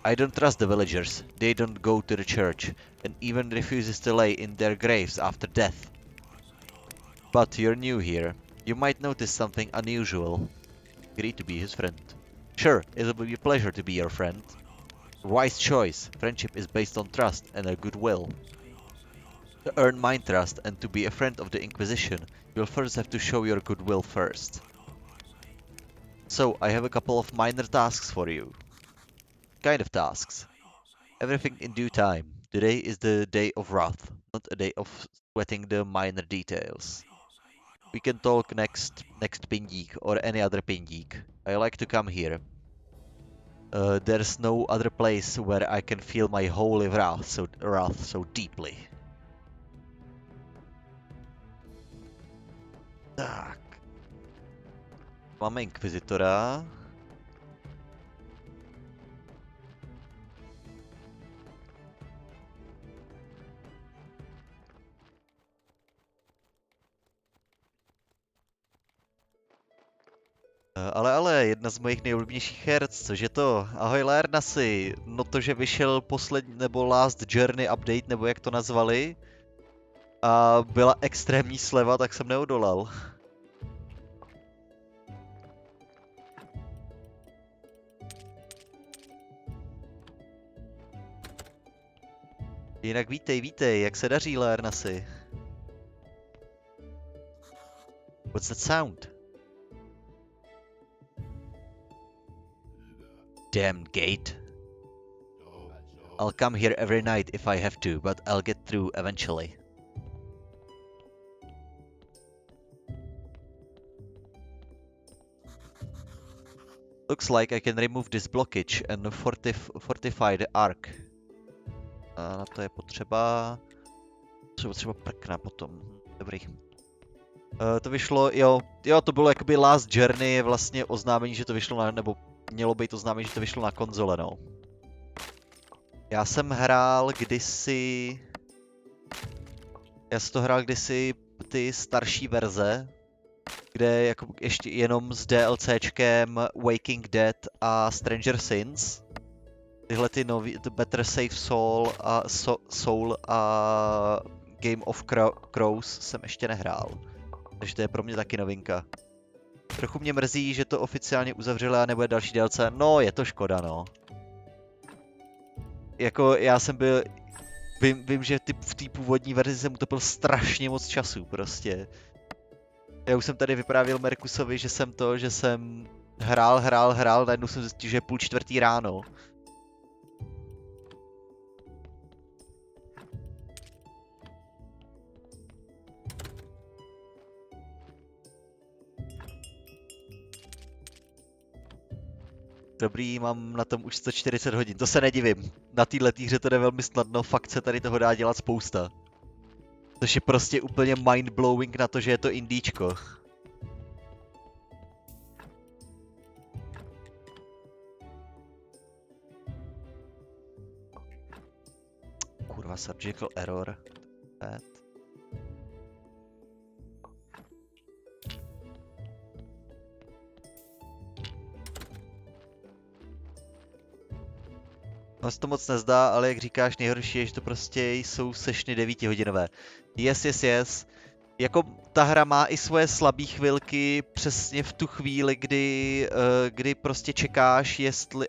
I don't trust the villagers, they don't go to the church, and even refuses to lay in their graves after death. But you're new here. You might notice something unusual. Agree to be his friend. Sure, it'll be a pleasure to be your friend. Wise choice. Friendship is based on trust and a goodwill. To earn my trust and to be a friend of the Inquisition, you'll first have to show your goodwill first. So, I have a couple of minor tasks for you. Kind of tasks. Everything in due time. Today is the day of wrath, not a day of sweating the minor details. We can talk next pindík or any other pindík. I like to come here. There's no other place where I can feel my holy wrath so deeply. Tak. Máme Inkvizitora. Ale, jedna z mojich nejoblíbenějších herc, cože to? Ahoj Lernasi, no to, že vyšel poslední, nebo Last Journey update, nebo jak to nazvali, a byla extrémní sleva, tak jsem neodolal. Jinak vítej, jak se daří Lernasi? What's that sound? Damn gate. I'll come here every night if I have to, but I'll get through eventually. Looks like I can remove this blockage and fortify the arc. A na to je potřeba prkna potom. Dobrý. To vyšlo, jo, to bylo jakoby Last Journey, vlastně oznámení, že to vyšlo na, nebo mělo být oznámení, že to vyšlo na konzole, no. Já jsem to hrál kdysi ty starší verze, kde jako ještě jenom s DLCčkem Waking Dead a Stranger Things. Tyhle ty nový, Better Safe Soul a Game of Crows jsem ještě nehrál. Takže to je pro mě taky novinka. Trochu mě mrzí, že to oficiálně uzavřeli a nebude další DLC. No, je to škoda, no. Jako, já jsem byl... Vím, že v té původní verzi jsem utopil strašně moc času, prostě. Já už jsem tady vyprávěl Merkusovi, že jsem hrál, najednou jsem zjistil, že je 3:30 ráno. Dobrý, mám na tom už 140 hodin, to se nedivím. Na této hře to jde velmi snadno, fakt se tady toho dá dělat spousta. Což je prostě úplně mindblowing na to, že je to indíčko. Kurva, surgical error. Bad. No se to moc nezdá, ale jak říkáš, nejhorší je, že to prostě jsou sešny 9hodinové. Yes. Jako ta hra má i svoje slabé chvilky přesně v tu chvíli, kdy prostě čekáš, jestli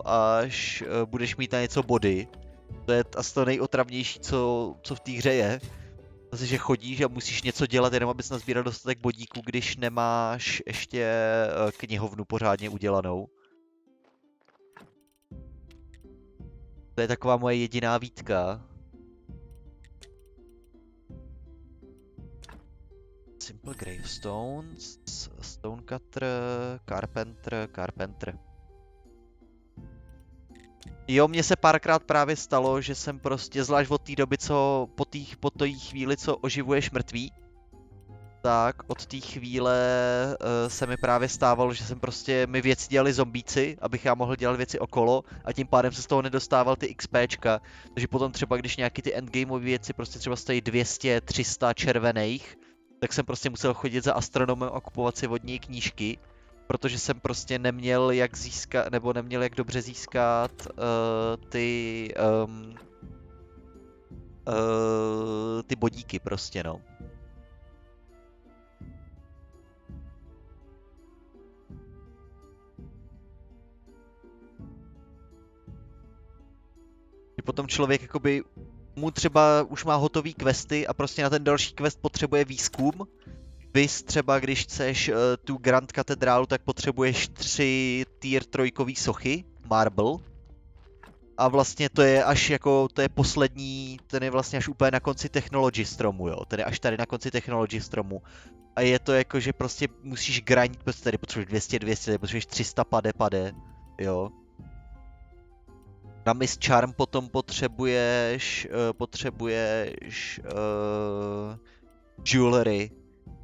až budeš mít na něco body. To je asi to nejotravnější, co v té hře je. Vlastně, že chodíš a musíš něco dělat, jenom abys nazbíral dostatek bodíků, když nemáš ještě knihovnu pořádně udělanou. To je taková moje jediná výtka. Simple gravestones, stonecutter, carpenter. Jo, mně se párkrát právě stalo, že jsem prostě, zvlášť od té doby, po té chvíli, co oživuješ mrtvý, tak od té chvíle se mi právě stávalo, že jsem prostě, mi věci dělali zombíci, abych já mohl dělat věci okolo a tím pádem se z toho nedostával ty XPčka. Takže potom třeba, když nějaký ty endgameové věci prostě třeba stojí 200, 300 červených, tak jsem prostě musel chodit za astronomem a kupovat si vodní knížky, protože jsem prostě neměl jak dobře získat ty bodíky prostě, no. Potom člověk jakoby mu třeba už má hotový questy a prostě na ten další quest potřebuje výzkum. Vys třeba, když chceš tu Grand katedrálu, tak potřebuješ 3 tier 3 sochy, marble. A vlastně to je až jako, to je poslední, ten je vlastně až úplně na konci technology stromu, jo. Ten je až tady na konci technology stromu. A je to jako, že prostě musíš grindit, prostě tady potřebuješ 200, tady potřebuješ 300 pade, jo. Na Miss Charm potom potřebuješ jewelry,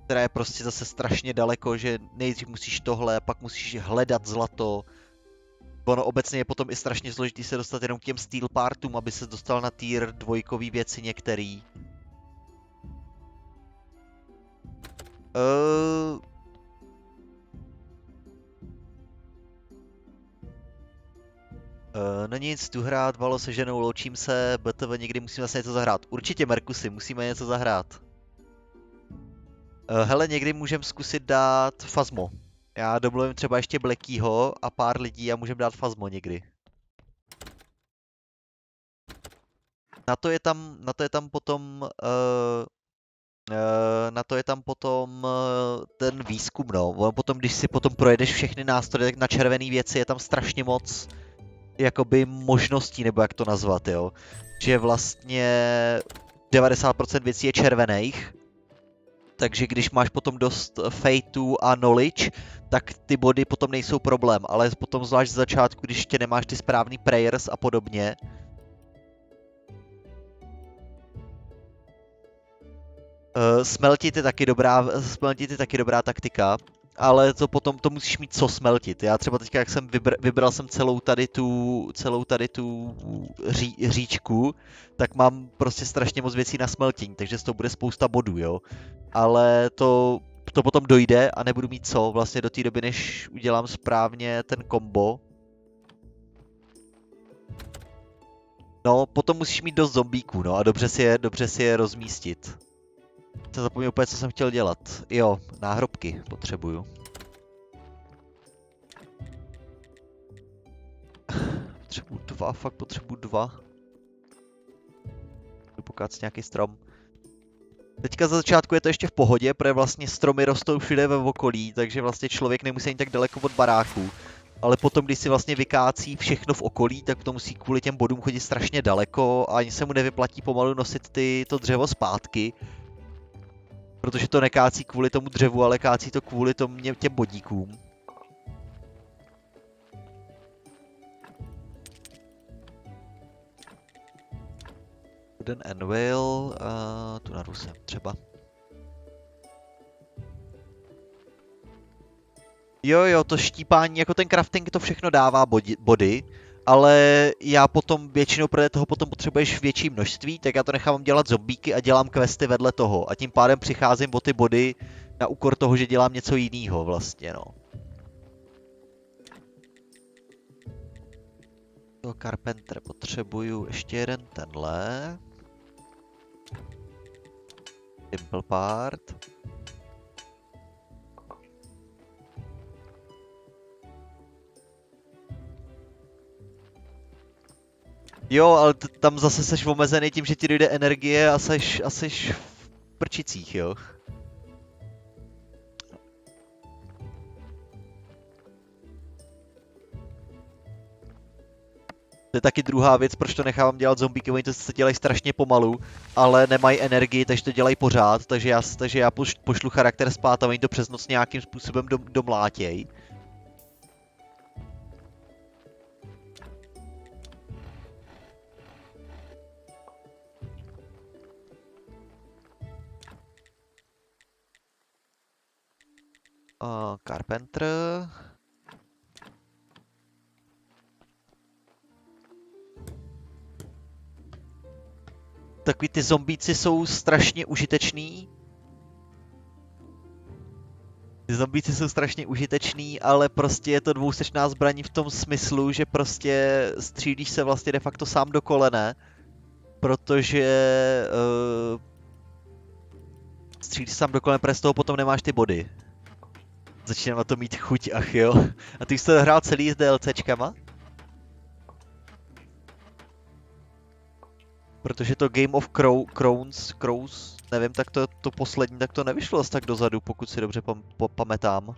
která je prostě zase strašně daleko, že nejdřív musíš tohle, pak musíš hledat zlato. Ono obecně je potom i strašně složitý se dostat jenom k těm steel partům, aby se dostal na tier 2 věci některý. No nic, tu hrát, valo se ženou, loučím se, BTV někdy musíme zase něco zahrát. Určitě, Merkusy, musíme něco zahrát. Hele, někdy můžeme zkusit dát Fazmo. Já domluvím třeba ještě Blackýho a pár lidí a můžeme dát Fazmo někdy. Na to je tam potom ten výzkum, no. On potom, když si potom projedeš všechny nástroje, tak na červené věci je tam strašně moc jakoby možností, nebo jak to nazvat, jo. Že vlastně 90% věcí je červených, takže když máš potom dost fateu a knowledge, tak ty body potom nejsou problém, ale potom zvlášť z začátku, když ještě nemáš ty správný prayers a podobně. Smeltit je taky dobrá taktika, ale to potom to musíš mít co smeltit. Já třeba teďka, jak jsem vybral jsem celou tady tu říčku, tak mám prostě strašně moc věcí na smeltění, takže z toho bude spousta bodů, jo. Ale to potom dojde a nebudu mít co vlastně do té doby, než udělám správně ten kombo. No, potom musíš mít dost zombíků, no, a dobře si je rozmístit. To zapomněl úplně, co jsem chtěl dělat. Jo, náhrobky potřebuju. Potřebuju dva. Jdu pokáct nějaký strom. Teďka za začátku je to ještě v pohodě, protože vlastně stromy rostou všude ve okolí, takže vlastně člověk nemusí ani tak daleko od baráků. Ale potom, když si vlastně vykácí všechno v okolí, tak to musí kvůli těm bodům chodit strašně daleko a ani se mu nevyplatí pomalu nosit to dřevo zpátky. Protože to nekácí kvůli tomu dřevu, ale kácí to kvůli těm bodíkům. Wooden anvil, tu narusem třeba. Jo, to štípání, jako ten crafting to všechno dává body, ale já potom většinou, protože toho potom potřebuješ větší množství, tak já to nechám dělat zombíky a dělám questy vedle toho. A tím pádem přicházím o ty body na úkor toho, že dělám něco jiného vlastně, no. Carpenter, potřebuju ještě jeden tenhle. Simple part. Jo, ale tam zase seš omezený tím, že ti dojde energie a seš v prčicích, jo. To je taky druhá věc, proč to nechávám dělat zombíky, oni to se dělají strašně pomalu, ale nemají energii, takže to dělají pořád, takže já pošlu charakter spát a oni to přes noc nějakým způsobem domlátěj. Carpenter. Takový ty zombíci jsou strašně užitečný. Ty zombíci jsou strašně užitečný, ale prostě je to dvousečná zbraň v tom smyslu, že prostě střílíš se vlastně de facto sám do kolene, protože střílíš se sám do kolene, protože z toho potom nemáš ty body. Začínám na to mít chuť, ach jo. A ty jsi to hrál celý s DLCčkama? Protože to Game of Crows, nevím, tak to poslední, tak to nevyšlo asi tak dozadu, pokud si dobře pamatám.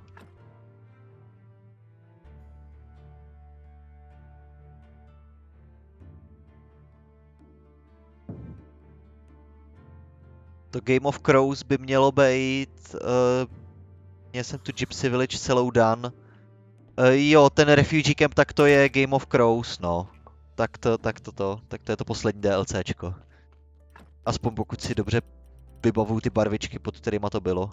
To Game of Crows by mělo být, měl jsem tu Gypsy Village celou dan. Jo, ten Refugee Camp, tak to je Game of Crows, no. Tak to je to poslední DLCčko. Aspoň pokud si dobře vybavuju ty barvičky, pod kterýma to bylo.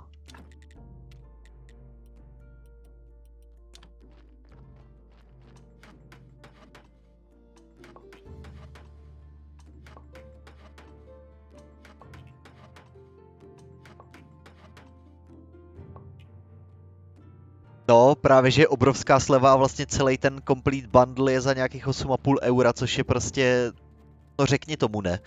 No, právě, že je obrovská sleva a vlastně celý ten complete bundle je za nějakých 8,5 eura, což je prostě, no řekni tomu ne.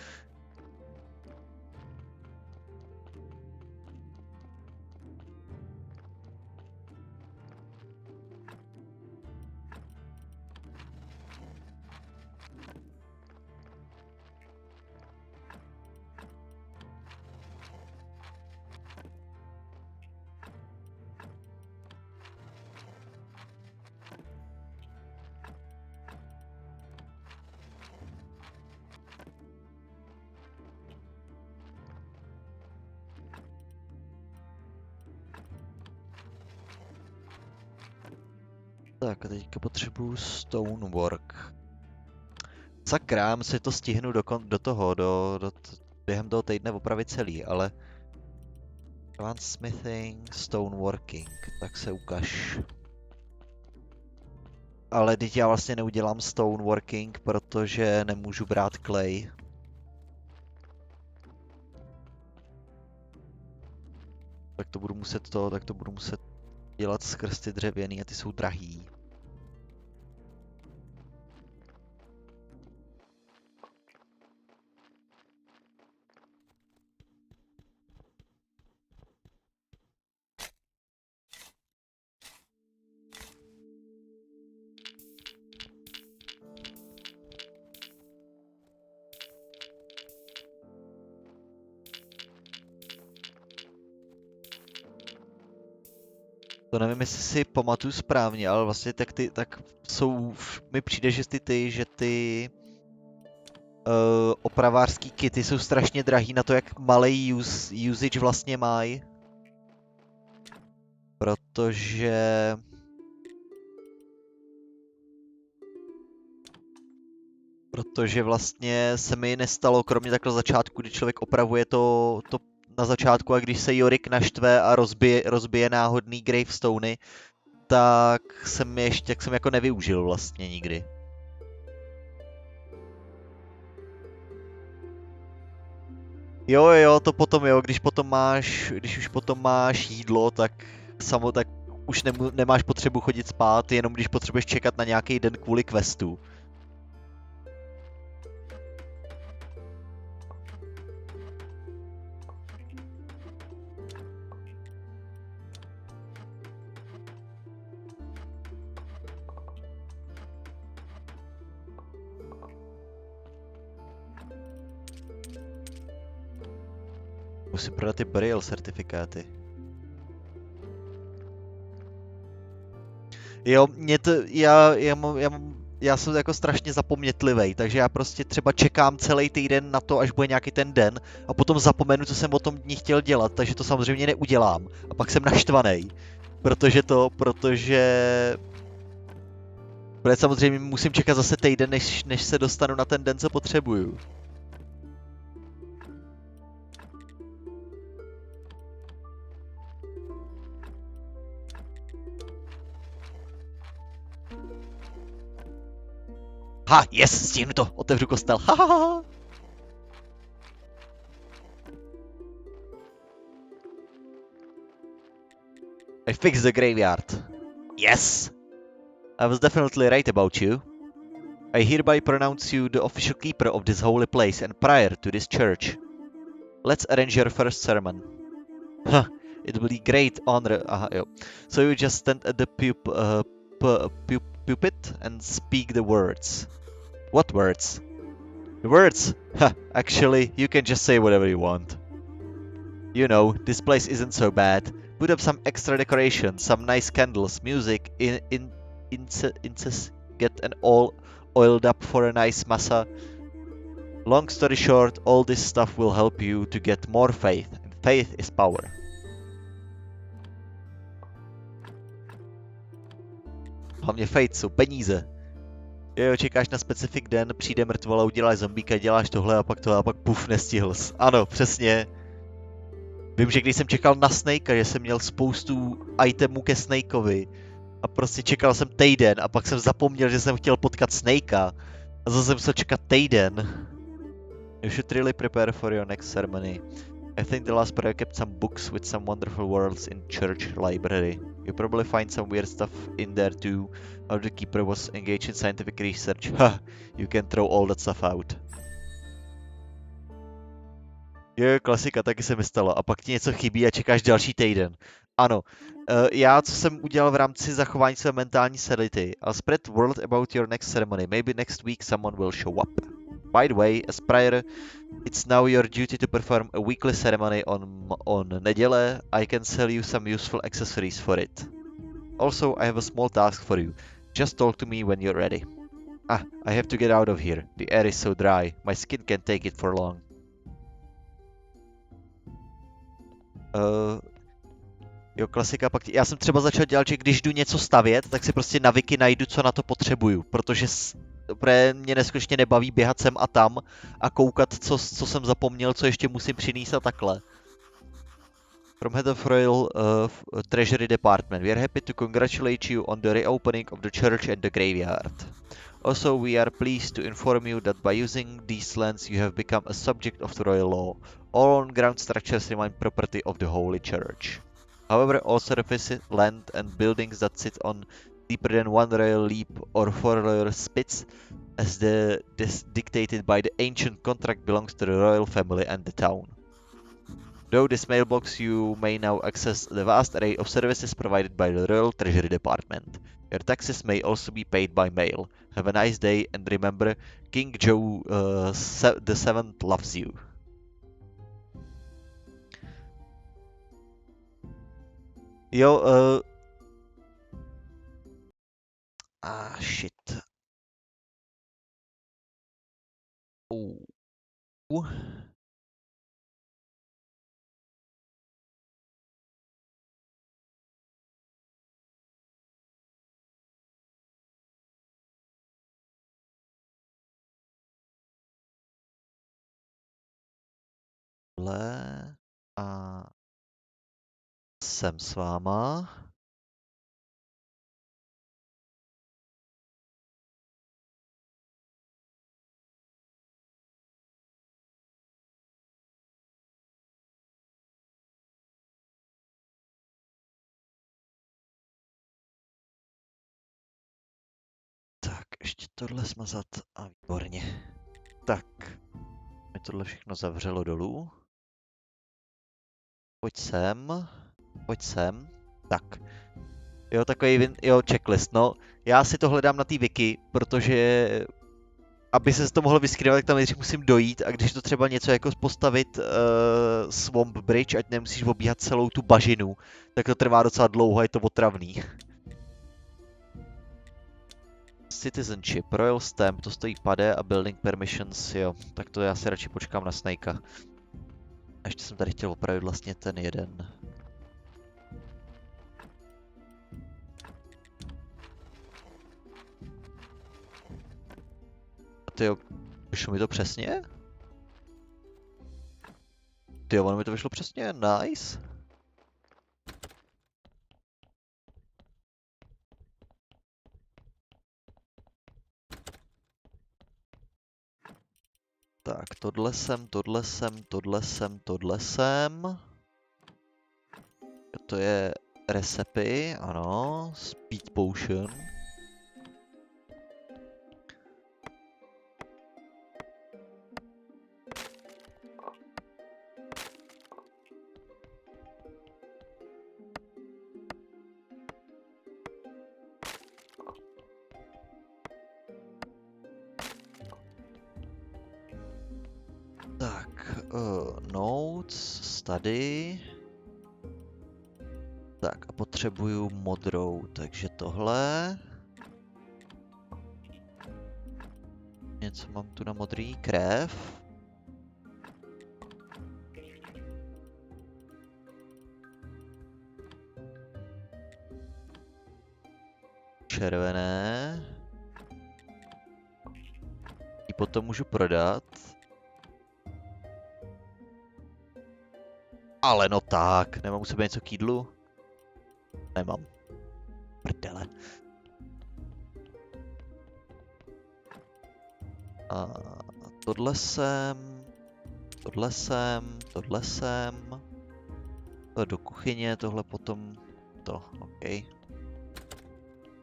Tak a teďka potřebuju stonework. Sakra, musím to stihnu během toho týdne opravit celý, ale... Advanced smithing, stoneworking, tak se ukaž. Ale teď já vlastně neudělám stoneworking, protože nemůžu brát clay. Tak to budu muset dělat skrz ty dřevěný a ty jsou drahý. To nevím, jestli si pamatuju správně, ale vlastně tak jsou, mi přijde, že ty opravářský kity jsou strašně drahý na to, jak malý usage vlastně mají. Protože vlastně se mi nestalo, kromě takhle začátku, kdy člověk opravuje to na začátku a když se Jorik naštve a rozbije náhodný gravestony, tak jsem jako nevyužil vlastně nikdy. Jo, to potom jo, když už potom máš jídlo, tak tak už nemáš potřebu chodit spát, jenom když potřebuješ čekat na nějaký den kvůli questu. Musím prodat ty burial certifikáty. Jo, já jsem jako strašně zapomnětlivej, takže já prostě třeba čekám celý týden na to, až bude nějaký ten den a potom zapomenu, co jsem o tom dní chtěl dělat, takže to samozřejmě neudělám. A pak jsem naštvaný, protože samozřejmě musím čekat zase týden, než se dostanu na ten den, co potřebuju. Ha, yes, stihnu to, otevřu kostel, ha, ha, ha. I fixed the graveyard. Yes! I was definitely right about you. I hereby pronounce you the official keeper of this holy place and prior to this church. Let's arrange your first sermon. Huh, it will be great honor. Jo. So you just stand at the pulpit and speak the words. What words? The words? Huh, actually, you can just say whatever you want. You know, this place isn't so bad. Put up some extra decorations, some nice candles, music, incense, get an all oiled up for a nice massa. Long story short, all this stuff will help you to get more faith, and faith is power. Hlavně faith jsou peníze. Jo, čekáš na specific den, přijde mrtvola, uděláš zombíka, děláš tohle a pak puf, nestihl jsi. Ano, přesně. Vím, že když jsem čekal na Snakea, že jsem měl spoustu itemů ke Snakeovi a prostě čekal jsem týden a pak jsem zapomněl, že jsem chtěl potkat Snakea a zase jsem musel čekat týden. You should really prepare for your next ceremony. I think the last prayer kept some books with some wonderful words in church library. You probably find some weird stuff in there too. How the keeper was engaged in scientific research. Ha! You can throw all that stuff out. Jo, klasika, taky se mi stalo. A pak ti něco chybí a čekáš další týden. Ano, já, co jsem udělal v rámci zachování své mentální sanity, I'll spread word about your next ceremony. Maybe next week someone will show up. By the way, as prior, it's now your duty to perform a weekly ceremony on neděle. I can sell you some useful accessories for it. Also, I have a small task for you. Just talk to me when you're ready. Ah, I have to get out of here. The air is so dry. My skin can't take it for long. Jo, klasika, pak já jsem třeba začal dělat, že když jdu něco stavět, tak si prostě na wiki najdu, co na to potřebuju, protože mě neskutečně nebaví běhat sem a tam a koukat, co jsem zapomněl, co ještě musím přinést a takhle. From Head of Royal Treasury Department, we are happy to congratulate you on the reopening of the church and the graveyard. Also, we are pleased to inform you that by using these lands you have become a subject of the royal law. All on-ground structures remain property of the Holy Church. However, all surface, land and buildings that sit on deeper than one royal leap or 4 royal spits, as dictated by the ancient contract, belongs to the royal family and the town. Though this mailbox, you may now access the vast array of services provided by the Royal Treasury Department. Your taxes may also be paid by mail. Have a nice day and remember, King Joe the Seventh loves you. Jo, shit. Tuhle a jsem s váma. Tak, ještě tohle smazat a výborně. Tak, mi tohle všechno zavřelo dolů. Pojď sem, pojď sem. Tak, jo, takový, jo, checklist, no. Já si to hledám na té wiki, protože aby se to mohlo vyskrývat, tak tam nejdřív musím dojít a když to třeba něco jako postavit Swamp Bridge, ať nemusíš obíhat celou tu bažinu, tak to trvá docela dlouho a je to otravný. Citizenship, Royal Stamp, to stojí pade a Building Permissions, jo, tak to já si radši počkám na Snakea. A ještě jsem tady chtěl opravit vlastně ten jeden. Tyjo, vyšlo mi to přesně? Tyjo, ono mi to vyšlo přesně, nice. Tak, tohle sem, tohle sem, tohle sem, tohle sem. To je recipe, ano, speed potion. Tak, notes, study. Tak a potřebuju modrou, takže tohle. Něco mám tu na modrý, krev. Červené. I potom můžu prodat. Ale no tak, nemám u sebe něco k jídlu? Nemám. Prdele. A tohle sem, tohle sem, tohle sem. Do kuchyně, tohle potom to, OK.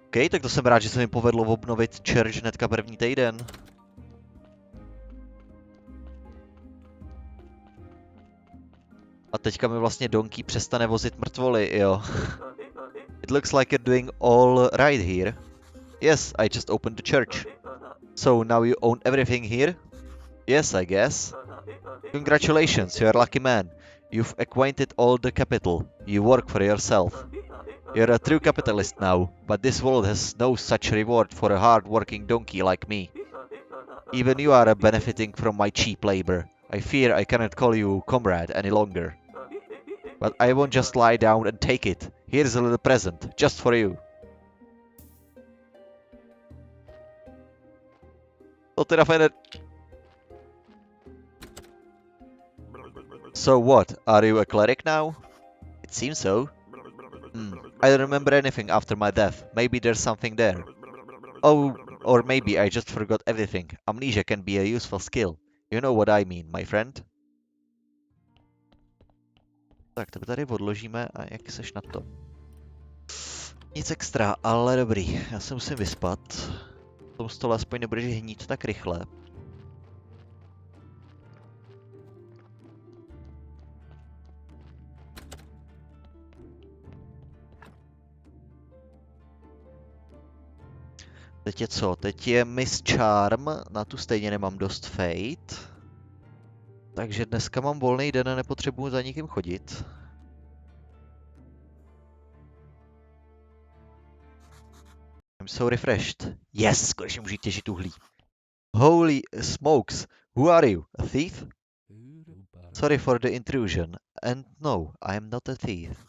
OK, tak to jsem rád, že se mi povedlo obnovit church hnedka první týden. A teďka mi vlastně Donkey přestane vozit mrtvoly, jo. It looks like you're doing all right here. Yes, I just opened the church. So now you own everything here? Yes, I guess. Congratulations, you're a lucky man. You've acquainted all the capital. You work for yourself. You're a true capitalist now, but this world has no such reward for a hard-working donkey like me. Even you are benefiting from my cheap labor. I fear I cannot call you comrade any longer. But I won't just lie down and take it. Here's a little present, just for you. To teda fajne. So what, are you a cleric now? It seems so. I don't remember anything after my death. Maybe there's something there. Oh, or maybe I just forgot everything. Amnesia can be a useful skill. You know what I mean, my friend. Tak, to tady odložíme a jak seš na to? Nic extra, ale dobrý. Já se musím vyspat. V tom stole aspoň nebudeš hnít tak rychle. Teď je co? Teď je Miss Charm, na tu stejně nemám dost fate. Takže dneska mám volný den a nepotřebuji za nikým chodit. I'm so refreshed. Yes, konečně můžu těžit uhlí. Holy smokes, who are you? A thief? Sorry for the intrusion. And no, I am not a thief.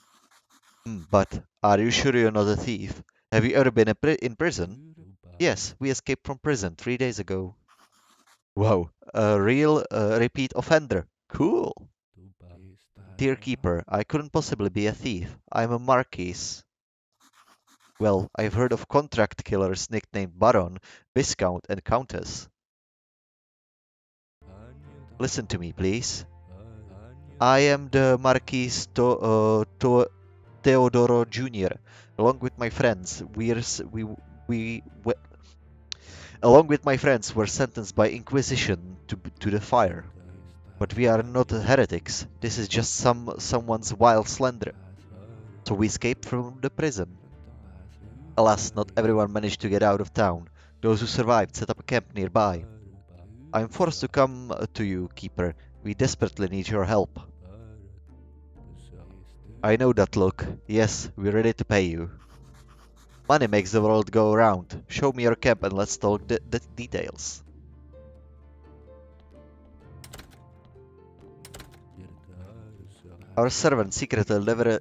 But are you sure you're not a thief? Have you ever been in prison? Yes, we escaped from prison 3 days ago. Wow, a real repeat offender. Cool. Dear Keeper, I couldn't possibly be a thief. I'm a Marquis. Well, I've heard of contract killers nicknamed Baron, Viscount, and Countess. Listen to me, please. I am the Marquis Teodoro Jr. Along with my friends, along with my friends, were sentenced by Inquisition to the fire. But we are not heretics. This is just someone's wild slender. So we escaped from the prison. Alas, not everyone managed to get out of town. Those who survived set up a camp nearby. I am forced to come to you, Keeper. We desperately need your help. I know that look. Yes, we're ready to pay you. Money makes the world go round. Show me your camp and let's talk the details. Our servants secretly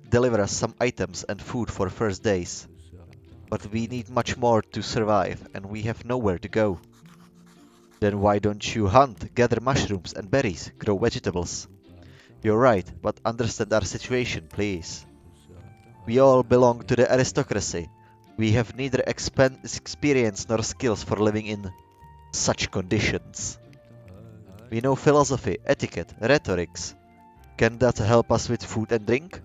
deliver us some items and food for first days. But we need much more to survive, and we have nowhere to go. Then why don't you hunt, gather mushrooms and berries, grow vegetables? You're right, but understand our situation, please. We all belong to the aristocracy. We have neither experience nor skills for living in such conditions. We know philosophy, etiquette, rhetorics. Can that help us with food and drink?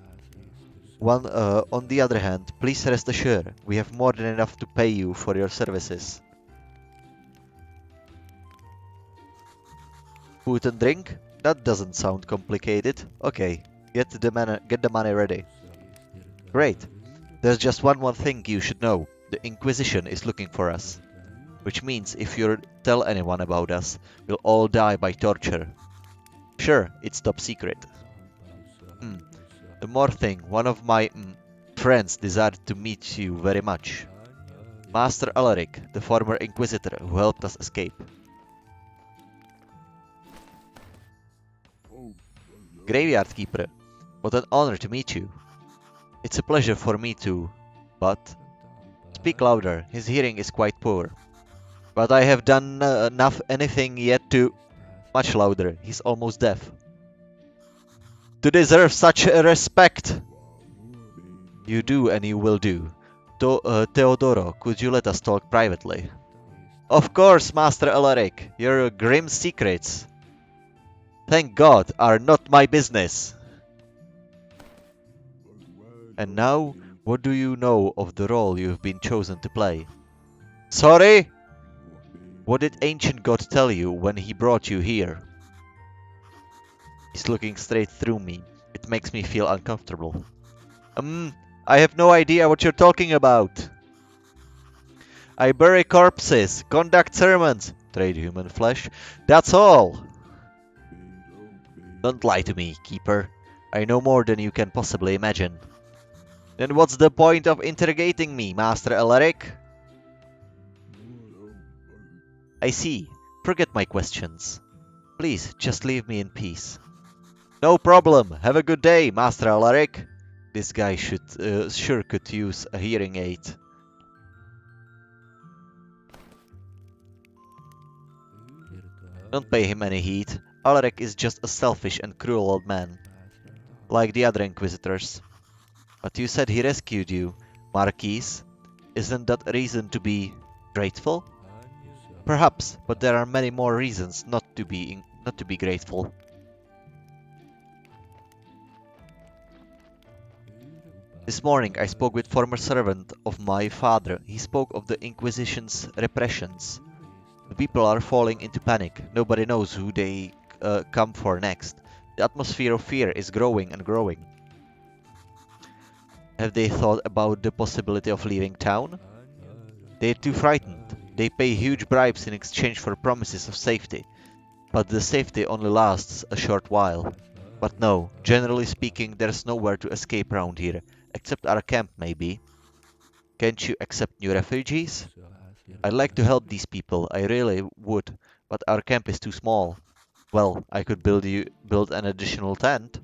On the other hand, please rest assured, we have more than enough to pay you for your services. Food and drink? That doesn't sound complicated. Okay, get the money ready. Great. There's just one more thing you should know. The Inquisition is looking for us. Which means if you tell anyone about us, we'll all die by torture. Sure, it's top secret. The more thing, one of my friends desired to meet you very much. Master Alaric, the former Inquisitor who helped us escape. Graveyard Keepera, what an honor to meet you. It's a pleasure for me too, but... Speak louder, his hearing is quite poor. But I have done anything yet to... Much louder, he's almost deaf. To deserve such respect! You do and you will do. Teodoro, could you let us talk privately? Of course, Master Alaric, your grim secrets, thank God, are not my business. And now, what do you know of the role you have been chosen to play? Sorry? What did ancient God tell you when he brought you here? He's looking straight through me. It makes me feel uncomfortable. I have no idea what you're talking about. I bury corpses, conduct sermons, trade human flesh. That's all. Don't lie to me, Keeper. I know more than you can possibly imagine. Then what's the point of interrogating me, Master Alaric? I see. Forget my questions. Please, just leave me in peace. No problem. Have a good day, Master Alaric. This guy sure could use a hearing aid. Don't pay him any heed. Alaric is just a selfish and cruel old man, like the other Inquisitors. But you said he rescued you, Marquis. Isn't that a reason to be grateful? Perhaps, but there are many more reasons not to be grateful. This morning I spoke with former servant of my father. He spoke of the Inquisition's repressions. The people are falling into panic. Nobody knows who they come for next. The atmosphere of fear is growing and growing. Have they thought about the possibility of leaving town? They're too frightened. They pay huge bribes in exchange for promises of safety. But the safety only lasts a short while. But no, generally speaking, there's nowhere to escape around here. Except our camp, maybe. Can't you accept new refugees? I'd like to help these people, I really would, but our camp is too small. Well, I could build an additional tent.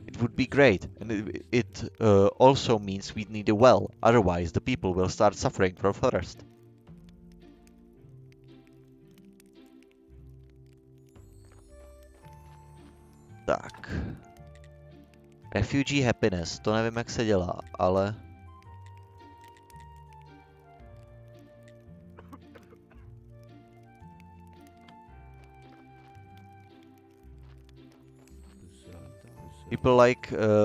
It would be great, and it also means we need a well, otherwise the people will start suffering from thirst. Refugee happiness, to nevím, jak se dělá, ale... People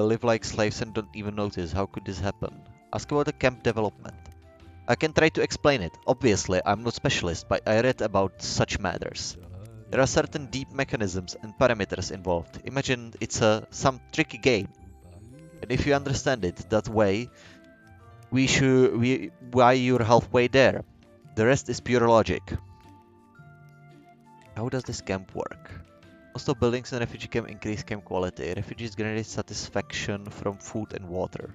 live like slaves and don't even notice. How could this happen? Ask about the camp development. I can try to explain it. Obviously, I'm no specialist, but I read about such matters. There are certain deep mechanisms and parameters involved. Imagine it's some tricky game. And if you understand it that way, why you're halfway there. The rest is pure logic. How does this camp work? Most of buildings in refugee camp increase camp quality. Refugees generate satisfaction from food and water.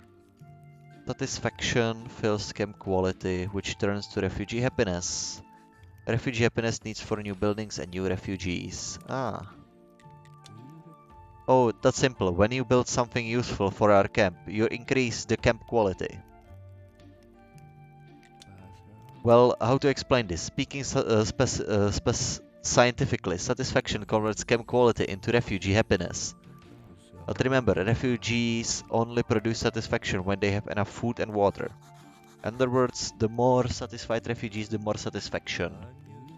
Satisfaction fills camp quality, which turns to refugee happiness. Refugee happiness needs for new buildings and new refugees. Ah. Oh, that's simple. When you build something useful for our camp, you increase the camp quality. Well, how to explain this? Speaking scientifically, satisfaction converts camp quality into refugee happiness. But remember, refugees only produce satisfaction when they have enough food and water. In other words, the more satisfied refugees, the more satisfaction.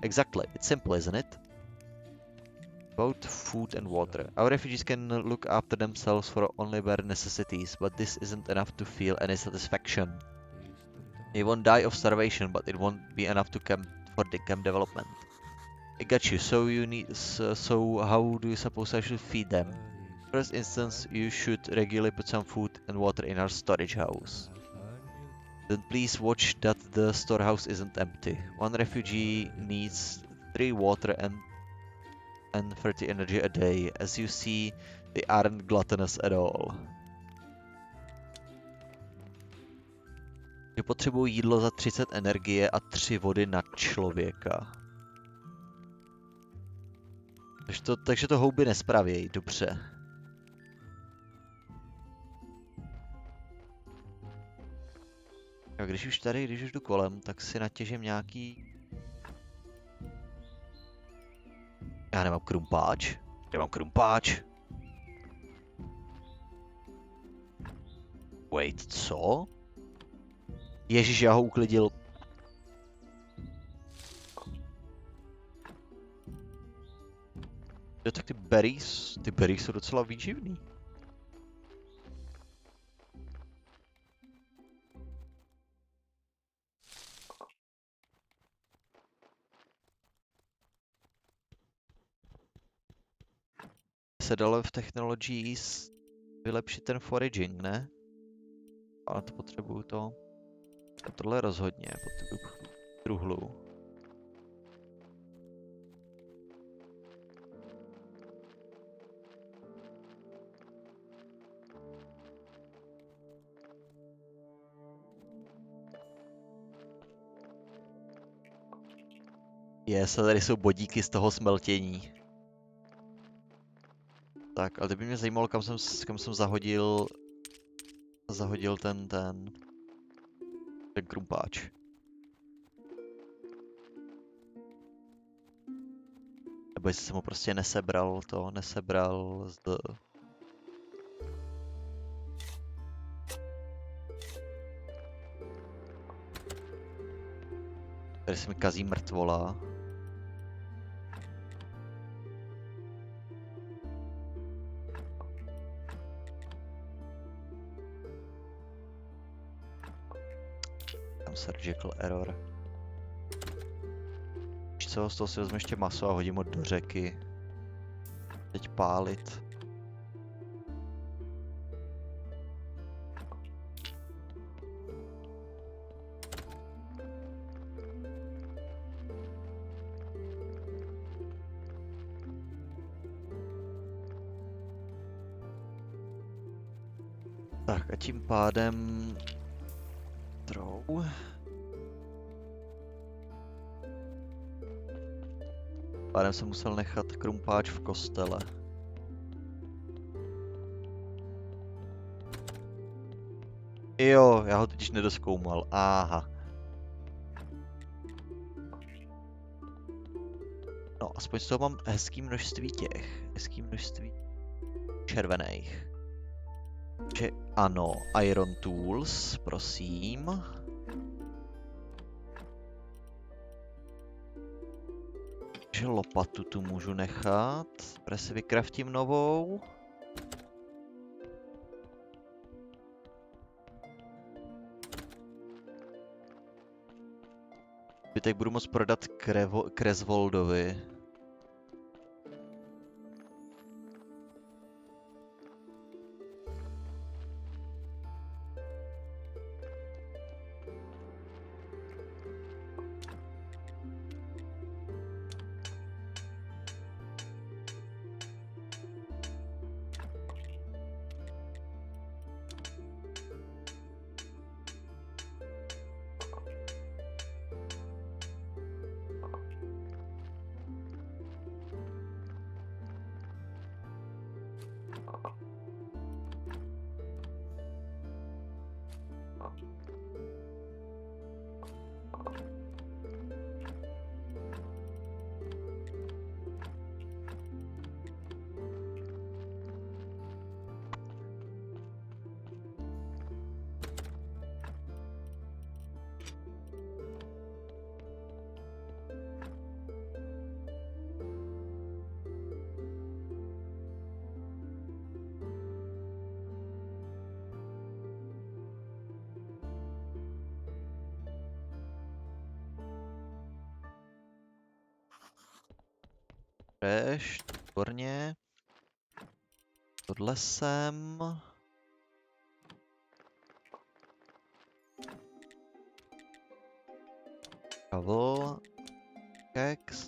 Exactly, it's simple, isn't it? Both food and water. Our refugees can look after themselves for only bare necessities, but this isn't enough to feel any satisfaction. They won't die of starvation, but it won't be enough for the camp development. I got you. So how do you suppose I should feed them? First instance, you should regularly put some food and water in our storage house. Then please watch that the storehouse isn't empty. One refugee needs 3 water and 30 energy a day. As you see, they aren't gluttonous at all. Že potřebují jídlo za 30 energie a 3 vody na člověka. Takže to houby nespravějí, dobře. A když už jdu kolem, tak si natěžím nějaký... Já nemám krumpáč. Wait, co? Ježíš, já ho uklidil. Jo, tak ty berries jsou docela výživný. Se dalo v Technologies vylepšit ten foraging, ne? Ale to potřebuju to. A tohle rozhodně, potřebuju truhlu. Yes, a tady jsou bodíky z toho smeltění. Tak, ale to by mě zajímalo, kam jsem zahodil ten krumpáč. Nebo jestli jsem ho prostě nesebral z... Tady se mi kazí mrtvola. Surgical error. Víš co, z toho si vezmu ještě maso a hodím ho do řeky. Teď pálit. Tak a tím pádem... Pádem jsem musel nechat krumpáč v kostele. Jo, já ho totiž nedoskoumal. Aha. No, aspoň z toho mám hezký množství červených. Že ano, Iron Tools, prosím. Že lopatu tu můžu nechat, protože si vykraftím novou. Zbytek budu moct prodat Kresvoldovi. Výborně. Tohle sem. Kavl. Keks.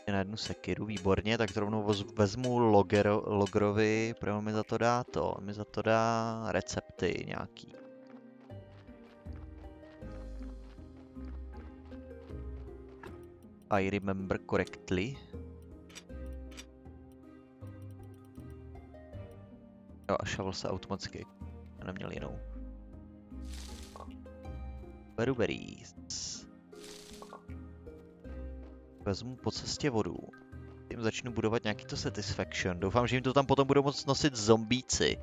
Na jednu sekiru, výborně, tak to rovnou vezmu Logrovi, protože mi za to dá to, mi za to dá recepty nějaký. I remember correctly. Jo, a shovel se automaticky, neměl jinou. Berries. Vezmu po cestě vodu. Tím začnu budovat nějaký to satisfaction. Doufám, že jim to tam potom budou moct nosit zombíci.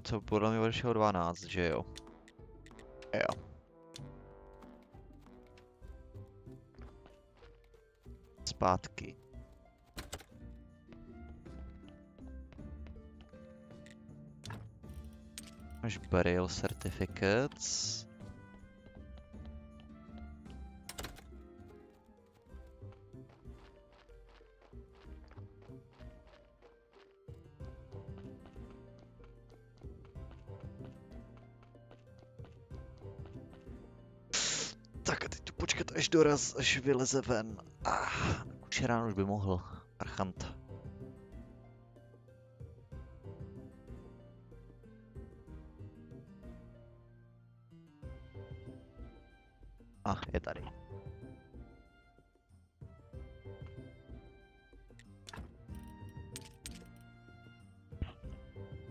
Co podle mě odešel 12, že jo? Jo. Zpátky. Máš burial certificates. Tak a teď tu počkat až doraz, až vyleze ven. Kučerán už by mohl. Archant. Je tady.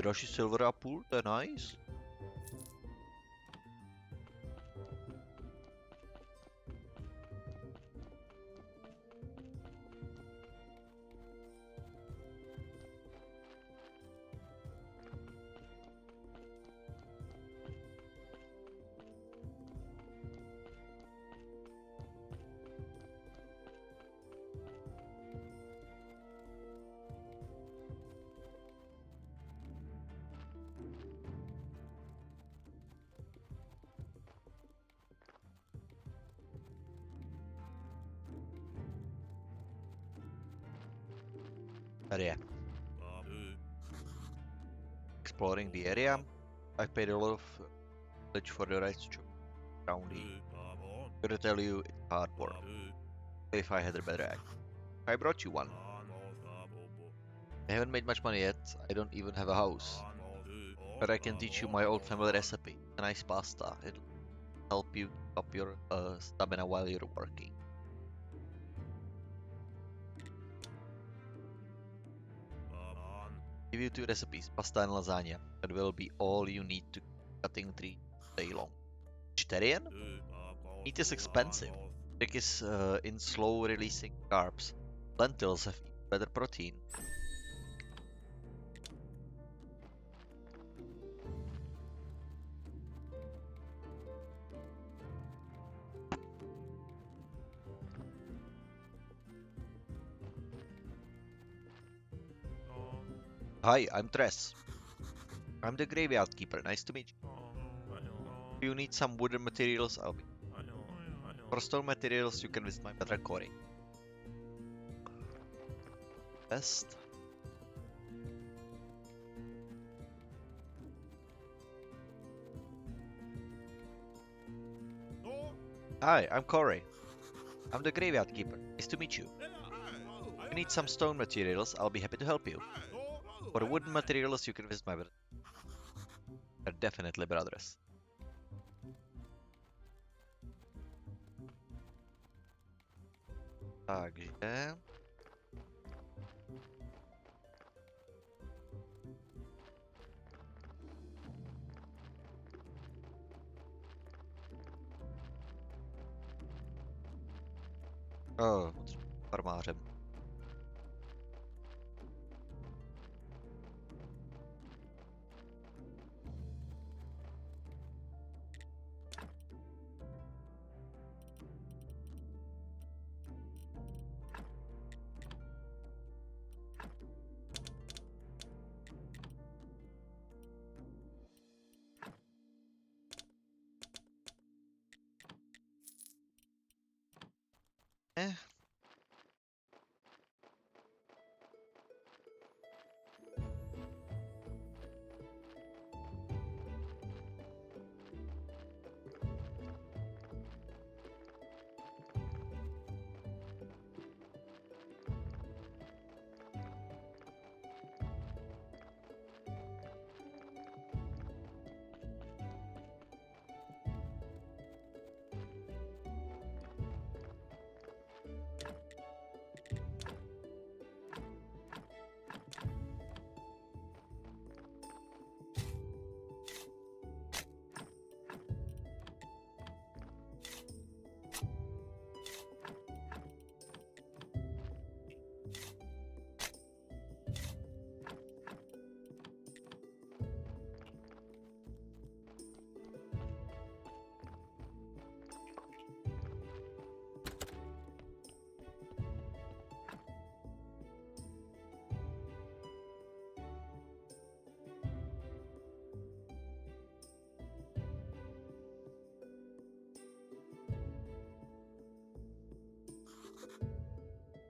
Další silver a půl, to je nice. Tady je. Exploring the area. I paid a lot of village for the rights to around here. Gotta tell you, it's hard work. If I had a better act. I brought you one. I haven't made much money yet. I don't even have a house. But I can teach you my old family recipe. A nice pasta. It'll help you up your stamina while you're working. Give you 2 recipes, pasta and lasagna. That will be all you need to cutting tree day long. Vegetarian? Meat is expensive. Trick is in slow releasing carbs. Lentils have better protein. Hi, I'm Tres. I'm the Graveyard Keeper. Nice to meet you. If you need some wooden materials, I'll be. For stone materials, you can visit my better quarry. Best. Hi, I'm Corey. I'm the Graveyard Keeper. Nice to meet you. If you need some stone materials, I'll be happy to help you. For wooden materials, you can visit my brother. They're definitely brothers. Takže... farmářem.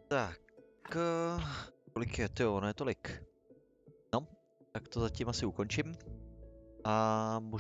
Tak, kolik je to? Ne tolik. No, tak to zatím asi ukončím. A